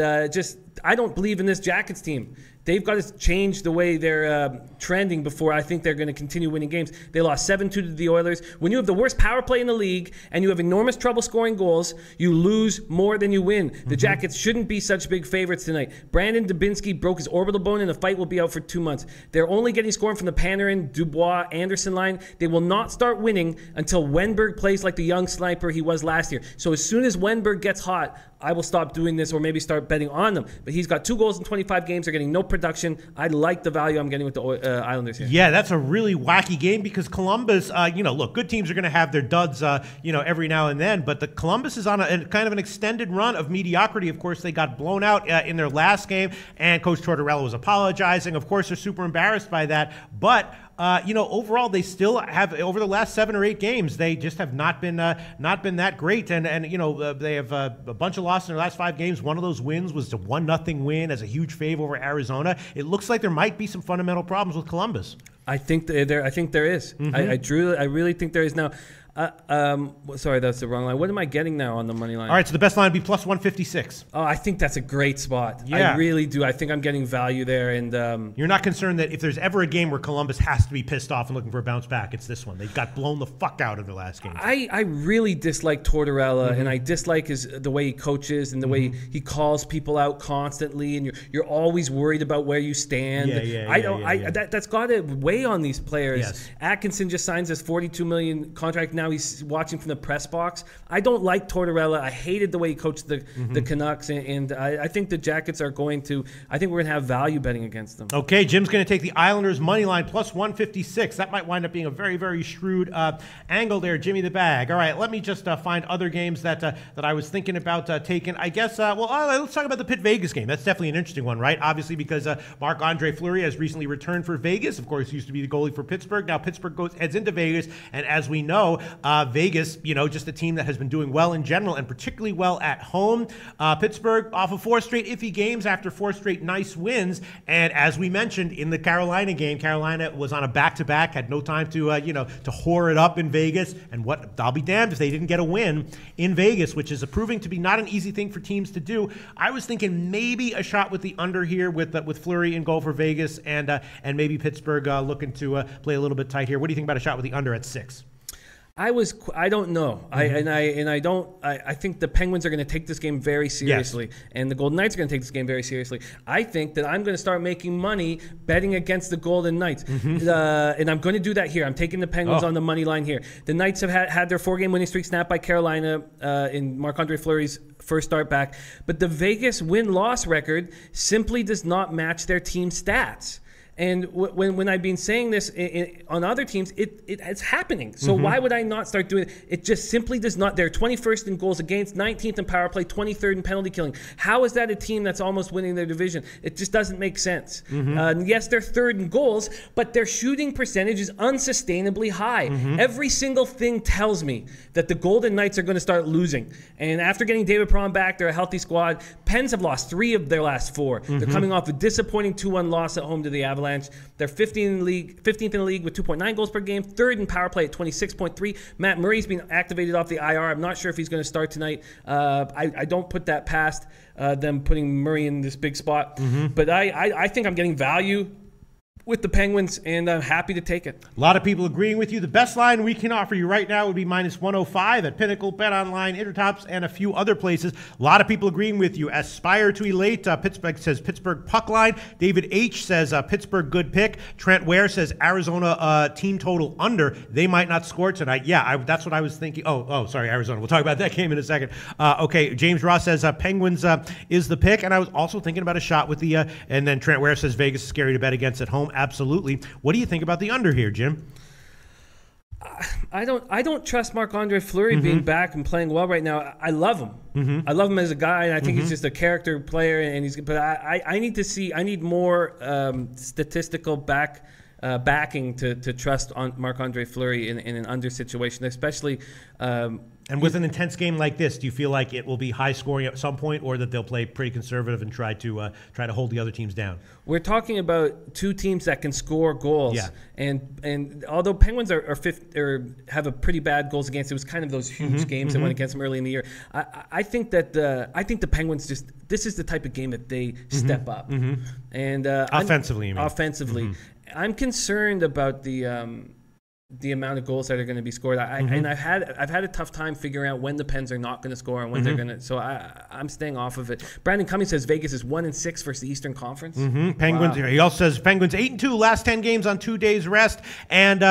Speaker 2: I don't believe in this Jackets team. They've got to change the way they're trending before I think they're going to continue winning games. They lost 7-2 to the Oilers. When you have the worst power play in the league and you have enormous trouble scoring goals, you lose more than you win. The Jackets shouldn't be such big favorites tonight. Brandon Dubinsky broke his orbital bone in a fight, will be out for 2 months. They're only getting scoring from the Panarin, Dubois, Anderson line. They will not start winning until Wenberg plays like the young sniper he was last year. So as soon as Wenberg gets hot, I will stop doing this or maybe start betting on them. But he's got 2 goals in 25 games. They're getting no production. I like the value I'm getting with the Islanders here.
Speaker 1: Yeah, that's a really wacky game because Columbus, look, good teams are going to have their duds, every now and then. But the Columbus is on a kind of an extended run of mediocrity. Of course, they got blown out in their last game, and Coach Tortorella was apologizing. Of course, they're super embarrassed by that. But overall, they still have, over the last 7 or 8 games, they just have not been that great. And they have a bunch of losses in their last 5 games. One of those wins was a 1-0 win as a huge fave over Arizona. It looks like there might be some fundamental problems with Columbus.
Speaker 2: I think there is. I really think there is now. Sorry, that's the wrong line. What am I getting now on the money line?
Speaker 1: All right, so the best line would be +156.
Speaker 2: Oh, I think that's a great spot.
Speaker 1: Yeah.
Speaker 2: I really do. I think I'm getting value there. And
Speaker 1: you're not concerned that if there's ever a game where Columbus has to be pissed off and looking for a bounce back, it's this one. They got blown the fuck out in the last game.
Speaker 2: I really dislike Tortorella, and I dislike the way he coaches and the way he calls people out constantly, and you're always worried about where you stand. That's got to weigh on these players.
Speaker 1: Yes.
Speaker 2: Atkinson just signs his $42 million contract. Now he's watching from the press box. I don't like Tortorella. I hated the way he coached the Canucks, and I think the Jackets are going to. I think we're going to have value betting against them.
Speaker 1: Okay, Jim's going to take the Islanders money line +156. That might wind up being a very, very shrewd angle there, Jimmy the Bag. All right, let me just find other games that I was thinking about taking. I guess. Let's talk about the Pitt Vegas game. That's definitely an interesting one, right? Obviously, because Marc-Andre Fleury has recently returned for Vegas. Of course, he used to be the goalie for Pittsburgh. Now Pittsburgh heads into Vegas, and as we know, Vegas, just a team that has been doing well in general and particularly well at home. Pittsburgh off of 4 straight iffy games after 4 straight nice wins. And as we mentioned in the Carolina game, Carolina was on a back-to-back, had no time to whore it up in Vegas. And I'll be damned if they didn't get a win in Vegas, which is proving to be not an easy thing for teams to do. I was thinking maybe a shot with the under here with Fleury in goal for Vegas, and maybe Pittsburgh looking to play a little bit tight here. What do you think about a shot with the under at 6?
Speaker 2: I don't know. I think the Penguins are going to take this game very seriously, and the Golden Knights are going to take this game very seriously. I think that I'm going to start making money betting against the Golden Knights, and I'm going to do that here. I'm taking the Penguins on the money line here. The Knights have had their 4-game winning streak snapped by Carolina in Marc-Andre Fleury's first start back, but the Vegas win-loss record simply does not match their team stats. And when I've been saying this on other teams, it's happening. So why would I not start doing it? It just simply does not. They're 21st in goals against, 19th in power play, 23rd in penalty killing. How is that a team that's almost winning their division? It just doesn't make sense. Yes, they're third in goals, but their shooting percentage is unsustainably high. Every single thing tells me that the Golden Knights are going to start losing. And after getting David Perron back, they're a healthy squad. Pens have lost 3 of their last 4. They're coming off a disappointing 2-1 loss at home to the Avalanche. They're 15th in the league with 2.9 goals per game, 3rd in power play at 26.3. Matt Murray's been activated off the IR. I'm not sure if he's going to start tonight. I don't put that past them putting Murray in this big spot. But I think I'm getting value with the Penguins, and I'm happy to take it.
Speaker 1: A lot of people agreeing with you. The best line we can offer you right now would be -105 at Pinnacle, BetOnline, Intertops, and a few other places. A lot of people agreeing with you. Aspire to Elate. Pittsburgh says Pittsburgh puck line. David H. says Pittsburgh good pick. Trent Ware says Arizona team total under. They might not score tonight. Yeah, that's what I was thinking. Oh, sorry, Arizona. We'll talk about that game in a second. Okay, James Ross says Penguins is the pick, and I was also thinking about a shot with the. And then Trent Ware says Vegas is scary to bet against at home. Absolutely. What do you think about the under here, Jim?
Speaker 2: I don't trust Marc-Andre Fleury being back and playing well right now. I love him. I love him as a guy, and I think he's just a character player. But I need more statistical backing to trust on Marc-Andre Fleury in an under situation, especially.
Speaker 1: And with an intense game like this, do you feel like it will be high scoring at some point, or that they'll play pretty conservative and try to hold the other teams down?
Speaker 2: We're talking about 2 teams that can score goals.
Speaker 1: Yeah.
Speaker 2: And although Penguins are fifth or have a pretty bad goals against, it was kind of those huge games that went against them early in the year. I think that the Penguins this is the type of game that they step up. And
Speaker 1: offensively, you mean?
Speaker 2: Offensively, I'm concerned about the amount of goals that are going to be scored. And I've had a tough time figuring out when the Pens are not going to score and when they're going to. So I'm staying off of it. Brandon Cummings says Vegas is 1-6 versus the Eastern Conference.
Speaker 1: Penguins. Wow. He also says Penguins 8-2, last 10 games on 2 days rest. And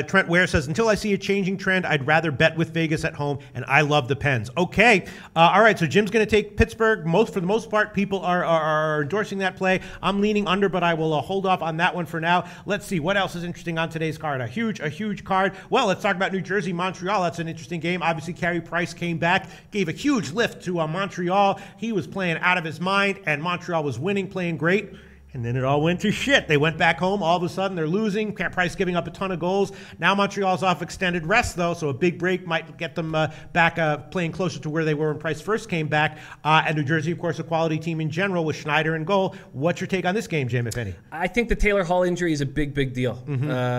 Speaker 1: Trent Ware says until I see a changing trend, I'd rather bet with Vegas at home. And I love the Pens. Okay, all right. So Jim's going to take Pittsburgh. For the most part, people are endorsing that play. I'm leaning under, but I will hold off on that one for now. Let's see what else is interesting on today's card. A huge card. Well, let's talk about New Jersey, Montreal. That's an interesting game. Obviously, Carey Price came back, gave a huge lift to Montreal. He was playing out of his mind, and Montreal was winning, playing great. And then it all went to shit. They went back home. All of a sudden, they're losing. Price giving up a ton of goals. Now Montreal's off extended rest, though, so a big break might get them back playing closer to where they were when Price first came back. And New Jersey, of course, a quality team in general with Schneider in goal. What's your take on this game, Jim, if any?
Speaker 2: I think the Taylor Hall injury is a big deal.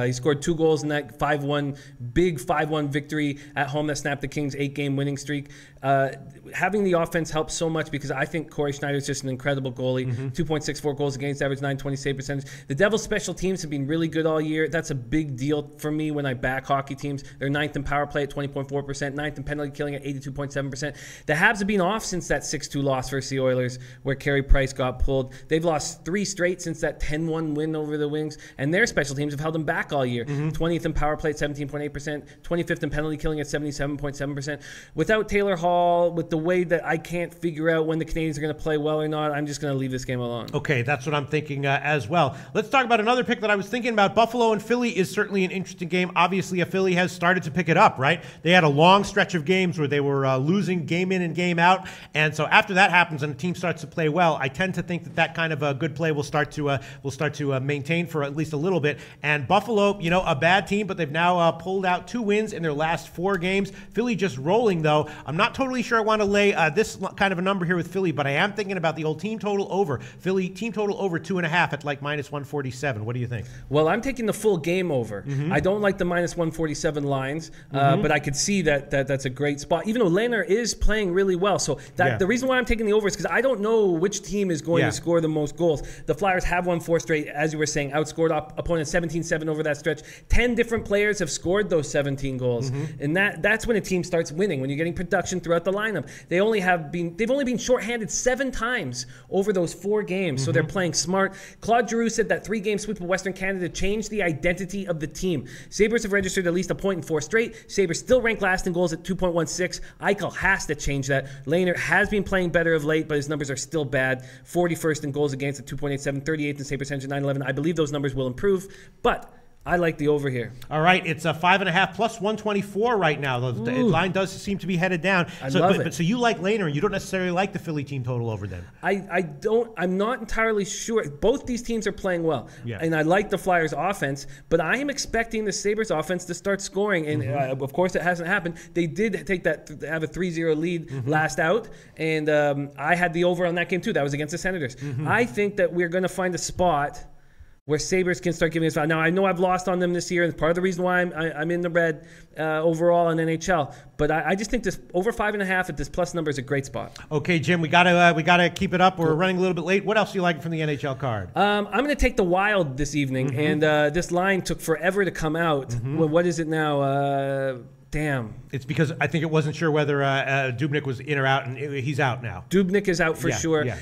Speaker 2: He scored 2 goals in that 5-1 victory at home that snapped the Kings' 8-game winning streak. Having the offense helps so much because I think Corey Schneider is just an incredible goalie. 2.64 goals against, average 920 save percentage. The Devils' special teams have been really good all year. That's a big deal for me when I back hockey teams. They're 9th in power play at 20.4%, 9th in penalty killing at 82.7%. The Habs have been off since that 6-2 loss versus the Oilers where Carey Price got pulled. They've lost 3 straight since that 10-1 win over the Wings, and their special teams have held them back all year. 20th in power play at 17.8%, 25th in penalty killing at 77.7%. Without Taylor Hall, with the way that I can't figure out when the Canadians are going to play well or not, I'm just going to leave this game alone.
Speaker 1: Okay, that's what I'm thinking as well. Let's talk about another pick that I was thinking about. Buffalo and Philly is certainly an interesting game. Obviously, Philly has started to pick it up, right? They had a long stretch of games where they were losing game in and game out, and so after that happens and the team starts to play well, I tend to think that kind of a good play will start to maintain for at least a little bit. And Buffalo, a bad team, but they've now pulled out 2 wins in their last 4 games. Philly just rolling, though. I'm not totally sure I want to lay this kind of a number here with Philly, but I am thinking about the old team total over. Philly team total over 2.5 at like -147. What do you think?
Speaker 2: Well, I'm taking the full game over. I don't like the -147 lines, but I could see that's a great spot. Even though Lehner is playing really well, so the reason why I'm taking the over is because I don't know which team is going to score the most goals. The Flyers have won 4 straight, as you were saying, outscored opponents 17-7 over that stretch. 10 different players have scored those 17 goals, and that's when a team starts winning. When you're getting production throughout the lineup, they've only been shorthanded 7 times over those 4 games. So they're playing smart. Claude Giroux said that 3-game sweep of Western Canada changed the identity of the team. Sabres have registered at least a point in 4 straight. Sabres still rank last in goals at 2.16. Eichel has to change that. Lehner has been playing better of late, but his numbers are still bad. 41st in goals against at 2.87, 38th in save percentage at 9.11. I believe those numbers will improve, but I like the over here.
Speaker 1: All right, it's a 5.5 plus 124 right now. The line does seem to be headed down.
Speaker 2: I love it.
Speaker 1: But so you like Lehner, and you don't necessarily like the Philly team total over them.
Speaker 2: I'm not entirely sure. Both these teams are playing well, and I like the Flyers' offense, but I am expecting the Sabres' offense to start scoring, and of course it hasn't happened. They did have a 3-0 lead last out, and I had the over on that game too. That was against the Senators. I think that we're going to find a spot where Sabres can start giving us value. Now, I know I've lost on them this year, and part of the reason why I'm in the red overall in NHL. But I just think this over 5.5 at this plus number is a great spot.
Speaker 1: Okay, Jim, we gotta keep it up. We're running a little bit late. What else do you like from the NHL card?
Speaker 2: I'm going to take the Wild this evening, and this line took forever to come out. Well, what is it now? Damn.
Speaker 1: It's because I think it wasn't sure whether Dubnyk was in or out, and he's out now.
Speaker 2: Dubnyk is out for sure.
Speaker 1: Yeah.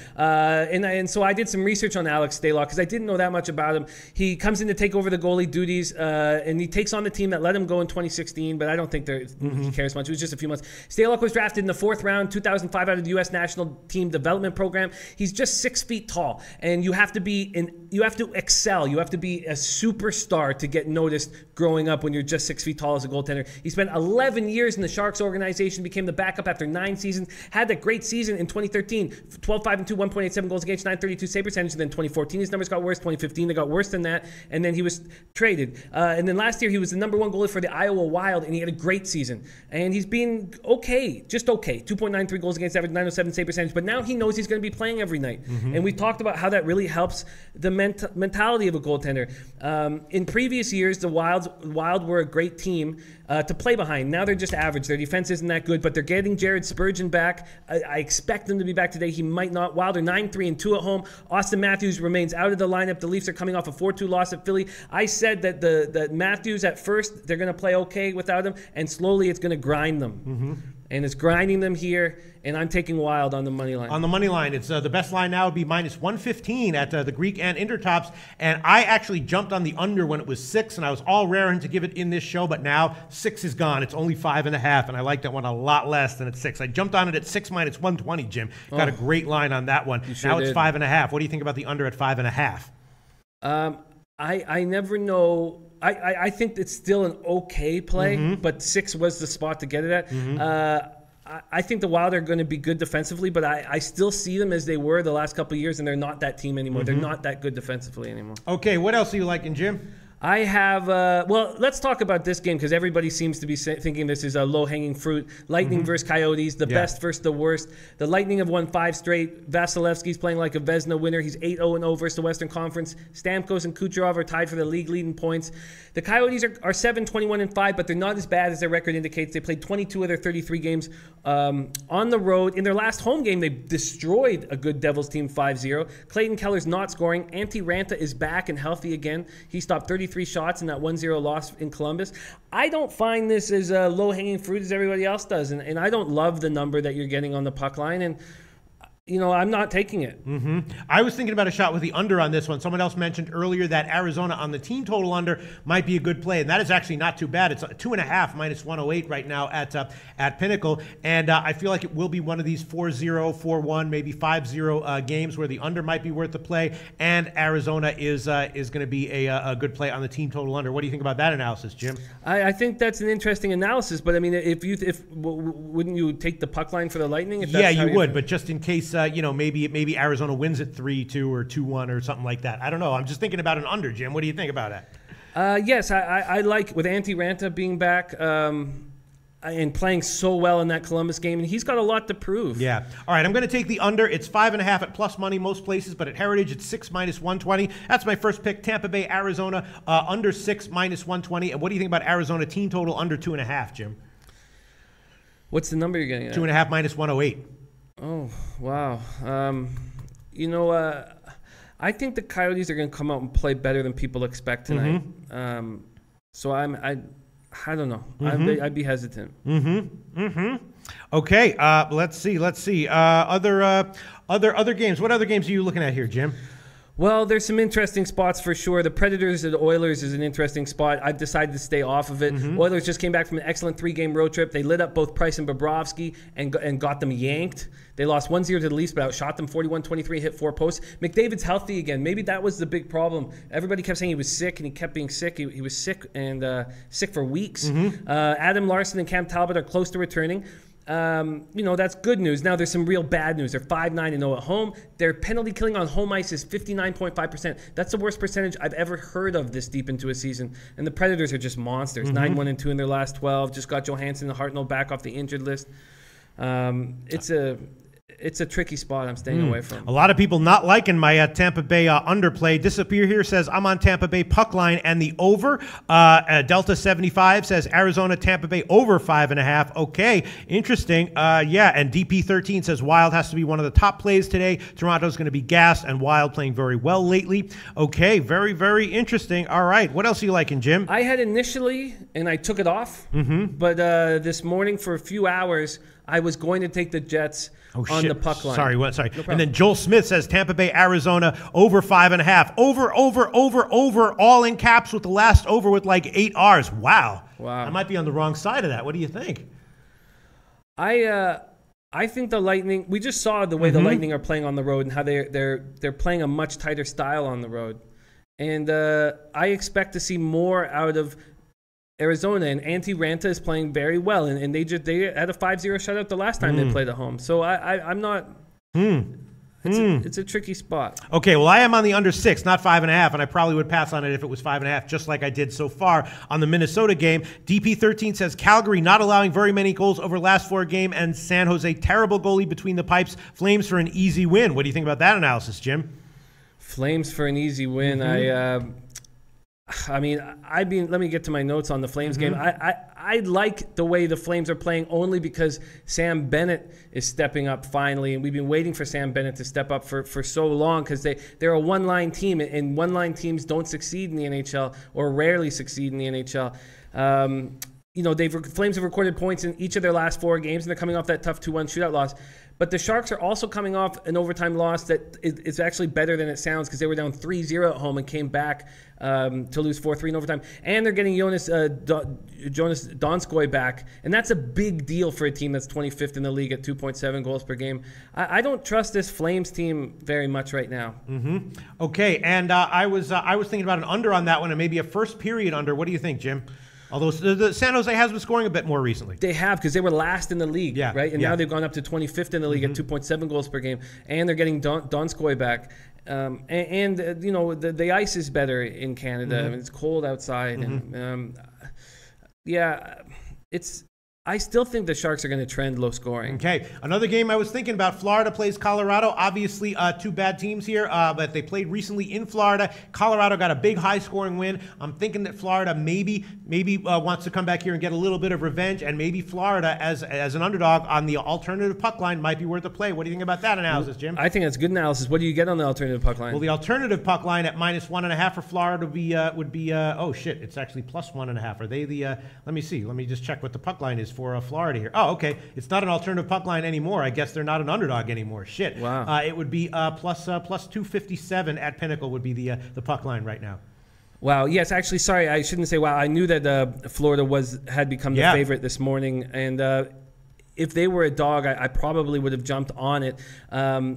Speaker 2: And so I did some research on Alex Stalock because I didn't know that much about him. He comes in to take over the goalie duties, and he takes on the team that let him go in 2016, but I don't think he cares much. It was just a few months. Stalock was drafted in the 4th round, 2005, out of the U.S. National Team Development Program. He's just 6 feet tall, and you have to excel. You have to be a superstar to get noticed growing up when you're just 6 feet tall as a goaltender. He spent 11 years in the Sharks organization, became the backup after 9 seasons, had that great season in 2013, 12-5-2, 1.87 goals against, 932 save percentage, and then 2014 his numbers got worse, 2015 they got worse than that, and then he was traded. And then last year he was the #1 goalie for the Iowa Wild, and he had a great season. And he's been okay, just okay, 2.93 goals against average, 907 save percentage, but now he knows he's going to be playing every night. And we've talked about how that really helps the mentality of a goaltender. In previous years, the Wild were a great team to play behind. Now they're just average. Their defense isn't that good, but they're getting Jared Spurgeon back. I expect him to be back today. He might not. Wild are 9-3-2 at home. Austin Matthews remains out of the lineup. The Leafs are coming off a 4-2 loss at Philly. I said that Matthews at first, they're going to play okay without him, and slowly it's going to grind them. And it's grinding them here, and I'm taking Wild on the money line.
Speaker 1: On the money line, it's the best line now would be -115 at the Greek and Intertops. And I actually jumped on the under when it was 6, and I was all raring to give it in this show, but now 6 is gone. It's only 5.5, and I like that one a lot less than at 6. I jumped on it at 6 -120, Jim. Got a great line on that one.
Speaker 2: Sure
Speaker 1: now it's
Speaker 2: did.
Speaker 1: 5.5. What do you think about the under at 5.5?
Speaker 2: I never know. I think it's still an okay play, but 6 was the spot to get it at. I think the Wild are going to be good defensively, but I still see them as they were the last couple of years, and they're not that team anymore. They're not that good defensively anymore.
Speaker 1: Okay, what else are you liking, Jim?
Speaker 2: I have, well, let's talk about this game because everybody seems to be thinking this is a low-hanging fruit. Lightning versus Coyotes, the best versus the worst. The Lightning have won 5 straight. Vasilevsky's playing like a Vezina winner. He's 8-0-0 versus the Western Conference. Stamkos and Kucherov are tied for the league leading points. The Coyotes are 7-21-5, but they're not as bad as their record indicates. They played 22 of their 33 games on the road. In their last home game, they destroyed a good Devils team 5-0. Clayton Keller's not scoring. Antti Ranta is back and healthy again. He stopped 33 shots in that 1-0 loss in Columbus. I don't find this as low-hanging fruit as everybody else does, and I don't love the number that you're getting on the puck line, and I'm not taking it.
Speaker 1: I was thinking about a shot with the under on this one. Someone else mentioned earlier that Arizona on the team total under might be a good play, and that is actually not too bad. It's 2.5 -108 right now at Pinnacle, and I feel like it will be one of these 4-0, 4-1, maybe 5-0 games where the under might be worth the play, and Arizona is going to be a good play on the team total under. What do you think about that analysis, Jim?
Speaker 2: I think that's an interesting analysis, but I mean, wouldn't you take the puck line for the Lightning? If
Speaker 1: Yeah, you would, but just in case. Maybe Arizona wins at 3-2 or 2-1 or something like that. I don't know. I'm just thinking about an under, Jim. What do you think about it?
Speaker 2: Yes, I like with Antti Ranta being back and playing so well in that Columbus game, and he's got a lot to prove.
Speaker 1: Yeah. All right, I'm going to take the under. It's 5.5 at plus money most places, but at Heritage it's 6 -120. That's my first pick. Tampa Bay, Arizona, under 6 -120. And what do you think about Arizona team total under 2.5, Jim?
Speaker 2: What's the number you're getting at?
Speaker 1: 2.5 -108.
Speaker 2: Oh, wow. I think the Coyotes are going to come out and play better than people expect tonight. So I don't know. I'd be hesitant.
Speaker 1: Okay, let's see. Other games. What other games are you looking at here, Jim?
Speaker 2: Well, there's some interesting spots for sure. The Predators and the Oilers is an interesting spot. I've decided to stay off of it. Oilers just came back from an excellent 3-game road trip. They lit up both Price and Bobrovsky and got them yanked. They lost 1-0 to the Leafs, but outshot them 41-23, hit 4 posts. McDavid's healthy again. Maybe that was the big problem. Everybody kept saying he was sick, and he kept being sick. He was sick and sick for weeks. Adam Larson and Cam Talbot are close to returning. That's good news. Now there's some real bad news. They're 5-9-0 at home. Their penalty killing on home ice is 59.5%. That's the worst percentage I've ever heard of this deep into a season. And the Predators are just monsters. 9-1-2 in their last 12. Just got Johansson and Hartnell back off the injured list. It's a tricky spot I'm staying away from.
Speaker 1: A lot of people not liking my Tampa Bay underplay. Disappear here says I'm on Tampa Bay puck line and the over. Delta 75 says Arizona Tampa Bay over 5.5. Okay, interesting. And DP 13 says Wild has to be one of the top plays today. Toronto's going to be gassed and Wild playing very well lately. Okay, very, very interesting. All right, what else are you liking, Jim?
Speaker 2: I had initially, and I took it off, but this morning for a few hours, I was going to take the Jets on the puck line.
Speaker 1: Sorry. No, and then Joel Smith says Tampa Bay, Arizona, over 5.5. Over, all in caps with the last over with like 8 R's. Wow. I might be on the wrong side of that. What do you think?
Speaker 2: I think the Lightning, we just saw the way the Lightning are playing on the road and how they're playing a much tighter style on the road. And I expect to see more out of Arizona, and Antti Ranta is playing very well, and they had a 5-0 shutout the last time they played at home. So I'm not. It's a tricky spot.
Speaker 1: Okay, well I am on the under 6, not 5.5, and I probably would pass on it if it was 5.5, just like I did so far on the Minnesota game. DP13 says Calgary not allowing very many goals over last 4 games, and San Jose terrible goalie between the pipes. Flames for an easy win. What do you think about that analysis, Jim?
Speaker 2: Flames for an easy win. Let me get to my notes on the Flames game. I like the way the Flames are playing only because Sam Bennett is stepping up finally, and we've been waiting for Sam Bennett to step up for so long because they're a one-line team, and one-line teams don't succeed in the NHL or rarely succeed in the NHL. Flames have recorded points in each of their last 4 games, and they're coming off that tough 2-1 shootout loss. But the Sharks are also coming off an overtime loss that is actually better than it sounds because they were down 3-0 at home and came back to lose 4-3 in overtime. And they're getting Jonas Donskoy back. And that's a big deal for a team that's 25th in the league at 2.7 goals per game. I don't trust this Flames team very much right now.
Speaker 1: Okay, and I was thinking about an under on that one and maybe a first period under. What do you think, Jim? Although the San Jose has been scoring a bit more recently.
Speaker 2: They have, because they were last in the league, right? And now they've gone up to 25th in the league at 2.7 goals per game. And they're getting Donskoy back. The ice is better in Canada. I mean, it's cold outside. And I still think the Sharks are going to trend low scoring.
Speaker 1: Okay. Another game I was thinking about, Florida plays Colorado. Obviously, 2 bad teams here, but they played recently in Florida. Colorado got a big high-scoring win. I'm thinking that Florida maybe wants to come back here and get a little bit of revenge, and maybe Florida, as an underdog on the alternative puck line, might be worth a play. What do you think about that analysis, Jim?
Speaker 2: I think that's good analysis. What do you get on the alternative puck line?
Speaker 1: Well, the alternative puck line at -1.5 for Florida would be oh, shit, it's actually +1.5. Are they the, let me see. Let me just check what the puck line is for Florida here. Oh, okay. It's not an alternative puck line anymore. I guess they're not an underdog anymore. Shit.
Speaker 2: Wow.
Speaker 1: It would be plus 257 at Pinnacle would be the puck line right now.
Speaker 2: Wow. Yes, actually, sorry, I shouldn't say wow. I knew that Florida had become the favorite this morning, and if they were a dog, I probably would have jumped on it.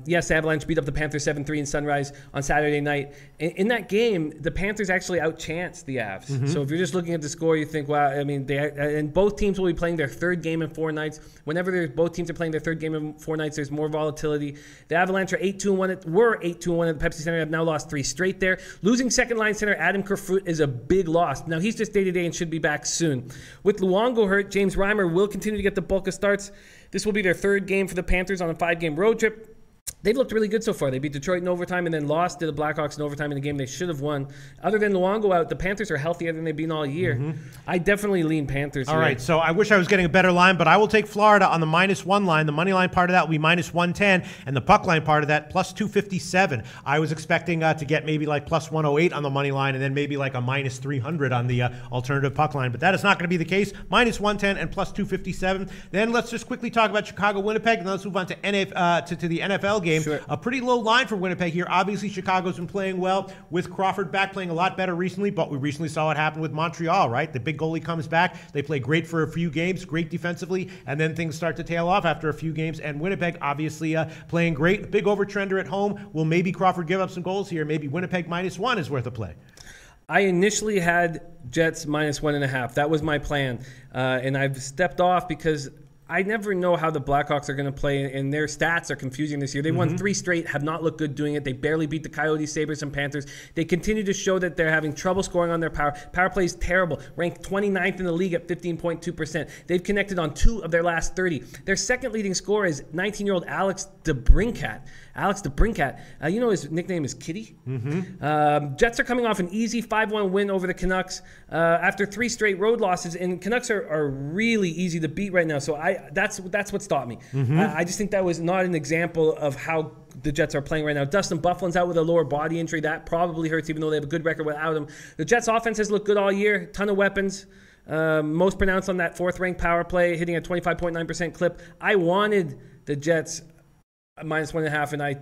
Speaker 2: Yes, Avalanche beat up the Panthers 7-3 in Sunrise on Saturday night. In that game, the Panthers actually outchanced the Avs. So if you're just looking at the score, you think, wow, I mean, and both teams will be playing their 3rd game in 4 nights. Whenever both teams are playing their 3rd game in 4 nights, there's more volatility. The Avalanche are 8-2-1 at the Pepsi Center, have now lost 3 straight there. Losing second-line center Adam Kerfoot is a big loss. Now, he's just day-to-day and should be back soon. With Luongo hurt, James Reimer will continue to get the bulk of starts. This will be their 3rd game for the Panthers on a 5-game road trip. They've looked really good so far. They beat Detroit in overtime and then lost to the Blackhawks in overtime in a game they should have won. Other than Luongo out, the Panthers are healthier than they've been all year. I definitely lean Panthers here.
Speaker 1: All right, so I wish I was getting a better line, but I will take Florida on the -1 line. The money line part of that will be -110, and the puck line part of that plus 257. I was expecting to get maybe like plus 108 on the money line and then maybe like a -300 on the alternative puck line, but that is not going to be the case. -110 and plus 257. Then let's just quickly talk about Chicago-Winnipeg, and then let's move on to the NFL game. game.
Speaker 2: Sure.
Speaker 1: A pretty low line for Winnipeg here. Obviously, Chicago's been playing well with Crawford back, playing a lot better recently, but we recently saw what happened with Montreal, right? The big goalie comes back. They play great for a few games, great defensively, and then things start to tail off after a few games. And Winnipeg, obviously, playing great. Big overtrender at home. Will maybe Crawford give up some goals here? Maybe Winnipeg -1 is worth a play.
Speaker 2: I initially had Jets -1.5. That was my plan. And I've stepped off because I never know how the Blackhawks are going to play, and their stats are confusing this year. They won 3 straight, have not looked good doing it. They barely beat the Coyotes, Sabres, and Panthers. They continue to show that they're having trouble scoring on their power. Power play is terrible, ranked 29th in the league at 15.2%. They've connected on 2 of their last 30. Their second leading scorer is 19-year-old Alex DeBrincat. You know his nickname is Kitty. Jets are coming off an easy 5-1 win over the Canucks after 3 straight road losses, and Canucks are really easy to beat right now. So that's what stopped me. I just think that was not an example of how the Jets are playing right now. Dustin Byfuglien's out with a lower body injury. That probably hurts, even though they have a good record without him. The Jets' offense has looked good all year. Ton of weapons. Most pronounced on that 4th-ranked power play, hitting a 25.9% clip. I wanted the Jets -1.5, and I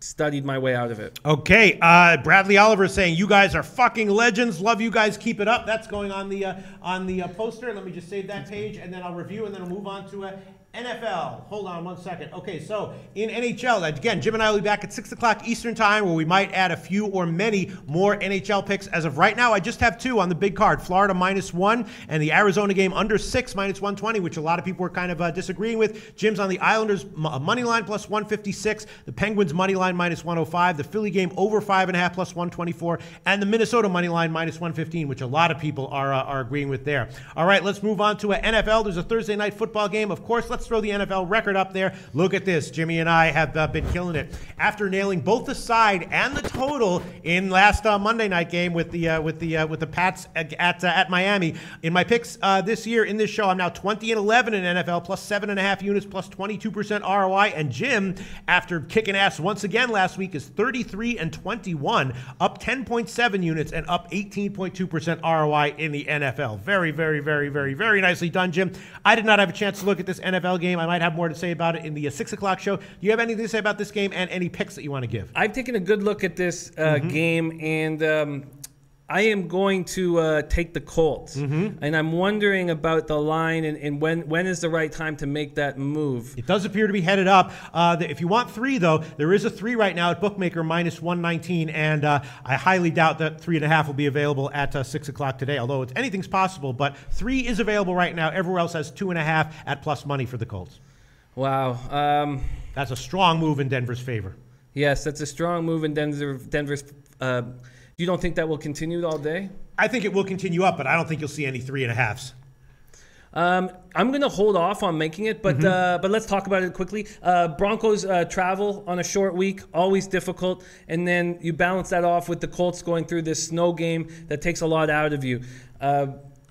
Speaker 2: studied my way out of it.
Speaker 1: Okay, Bradley Oliver is saying, you guys are fucking legends. Love you guys. Keep it up. That's going on the poster. Let me just save that page, and then I'll review, and then I'll move on to NFL. Hold on 1 second. Okay, so in NHL, again, Jim and I will be back at 6 o'clock Eastern time, where we might add a few or many more NHL picks. As of right now, I just have 2 on the big card. Florida -1 and the Arizona game under 6 -120, which a lot of people were kind of disagreeing with. Jim's on the Islanders money line +156, the Penguins money line -105, the Philly game over 5.5 +124, and the Minnesota money line -115, which a lot of people are agreeing with there. All right, let's move on to NFL. There's a Thursday night football game. Of course, let's throw the NFL record up there. Look at this. Jimmy and I have been killing it. After nailing both the side and the total in last Monday night game with the Pats at Miami, in my picks this year in this show, I'm now 20-11 in NFL, +7.5 units, +22% ROI. And Jim, after kicking ass once again last week, is 33-21, up 10.7 units and up 18.2% ROI in the NFL. Very, very, very, very, very nicely done, Jim. I did not have a chance to look at this NFL game. I might have more to say about it in the 6 o'clock show. Do you have anything to say about this game and any picks that you want to give?
Speaker 2: I've taken a good look at this game, and I am going to take the Colts. And I'm wondering about the line and when is the right time to make that move.
Speaker 1: It does appear to be headed up. If you want 3, though, there is a 3 right now at Bookmaker -119, and I highly doubt that 3.5 will be available at 6 o'clock today, although anything's possible. But 3 is available right now. Everywhere else has 2.5 at plus money for the Colts.
Speaker 2: Wow.
Speaker 1: That's a strong move in Denver's favor.
Speaker 2: Yes, that's a strong move in Denver's you don't think that will continue all day?
Speaker 1: I think it will continue up, but I don't think you'll see any 3.5s.
Speaker 2: I'm going to hold off on making it, but let's talk about it quickly. Broncos travel on a short week, always difficult, and then you balance that off with the Colts going through this snow game that takes a lot out of you.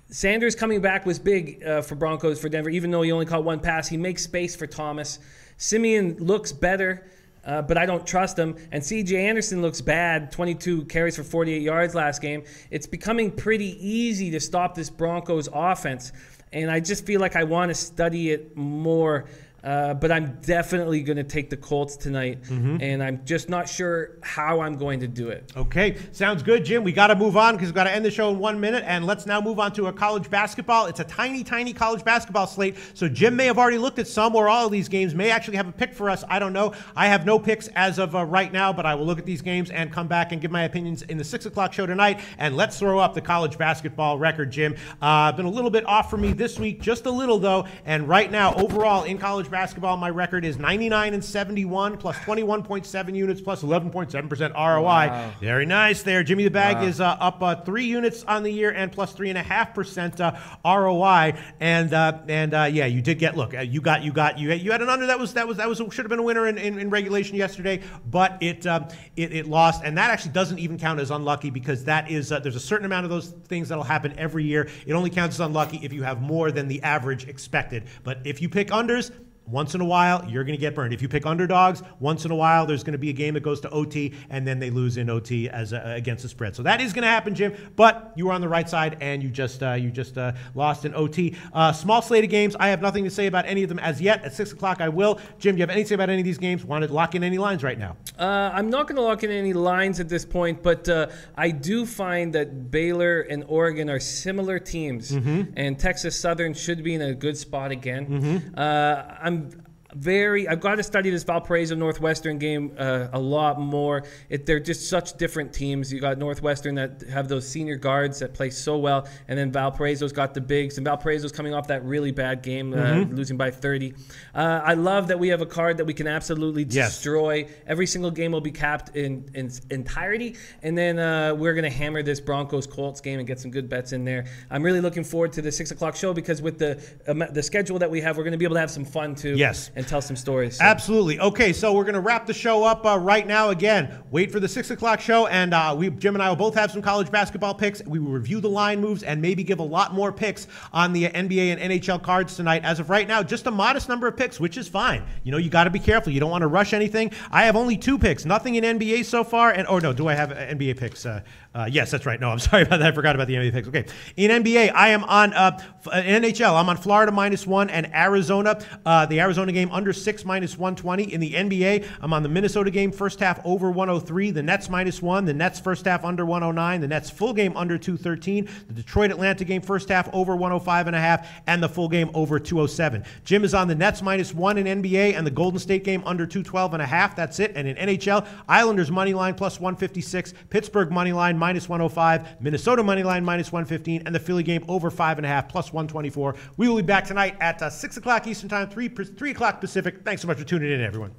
Speaker 2: Sanders coming back was big for Broncos, for Denver, even though he only caught 1 pass. He makes space for Thomas. Simeon looks better. But I don't trust him. And C.J. Anderson looks bad, 22 carries for 48 yards last game. It's becoming pretty easy to stop this Broncos offense. And I just feel like I want to study it more. But I'm definitely going to take the Colts tonight, and I'm just not sure how I'm going to do it. Okay, sounds good, Jim. We got to move on because we've got to end the show in 1 minute, and let's now move on to a college basketball. It's a tiny, tiny college basketball slate, so Jim may have already looked at some or all of these games, may actually have a pick for us. I don't know. I have no picks as of right now, but I will look at these games and come back and give my opinions in the 6 o'clock show tonight, and let's throw up the college basketball record, Jim. Been a little bit off for me this week, just a little, though, and right now, overall, in college basketball, my record is 99-71 plus 21.7 units plus 11.7% ROI. Wow. Very nice there. Jimmy the Bag is up 3 units on the year and plus 3.5% ROI. And yeah, you did get. Look, you had an under that should have been a winner in regulation yesterday, but it lost, and that actually doesn't even count as unlucky because that is there's a certain amount of those things that'll happen every year. It only counts as unlucky if you have more than the average expected. But if you pick unders,
Speaker 1: once in a while, you're going to get burned. If you pick underdogs, once in a while, there's going to be a game that goes to OT, and then they lose in OT as against the spread. So that is going to happen, Jim. But you were on the right side, and you just lost in OT. Small slate of games. I have nothing to say about any of them as yet. At 6 o'clock, I will. Jim, do you have anything to say about any of these games? Want to lock in any lines right now?
Speaker 2: I'm not going to lock in any lines at this point, but I do find that Baylor and Oregon are similar teams, and Texas Southern should be in a good spot again. I've got to study this Valparaiso Northwestern game a lot more. They're just such different teams. You got Northwestern that have those senior guards that play so well, and then Valparaiso's got the bigs, and Valparaiso's coming off that really bad game, losing by 30. I love that we have a card that we can absolutely destroy. Every single game will be capped in entirety, and then we're going to hammer this Broncos Colts game and get some good bets in there. I'm really looking forward to the 6 o'clock show because with the schedule that we have, we're going to be able to have some fun too.
Speaker 1: Yes.
Speaker 2: And tell some stories. So.
Speaker 1: Absolutely. Okay, so we're going to wrap the show up right now. Again, wait for the 6 o'clock show, and Jim and I will both have some college basketball picks. We will review the line moves and maybe give a lot more picks on the NBA and NHL cards tonight. As of right now, just a modest number of picks, which is fine. You know, you got to be careful. You don't want to rush anything. I have only 2 picks. Nothing in NBA so far. Do I have NBA picks? Yes, that's right. No, I'm sorry about that. I forgot about the NBA picks. Okay. In NBA, I am on NHL. I'm on Florida -1 and Arizona. The Arizona game under 6 -120. In the NBA, I'm on the Minnesota game first half over 103. The Nets -1. The Nets first half under 109. The Nets full game under 213. The Detroit Atlanta game first half over 105.5. And the full game over 207. Jim is on the Nets -1 in NBA and the Golden State game under 212.5. That's it. And in NHL, Islanders money line plus 156. Pittsburgh money line -105. Minnesota money line -115. And the Philly game over 5.5 plus 124. We will be back tonight at 6 o'clock Eastern time, 3 o'clock Pacific. Thanks so much for tuning in, everyone.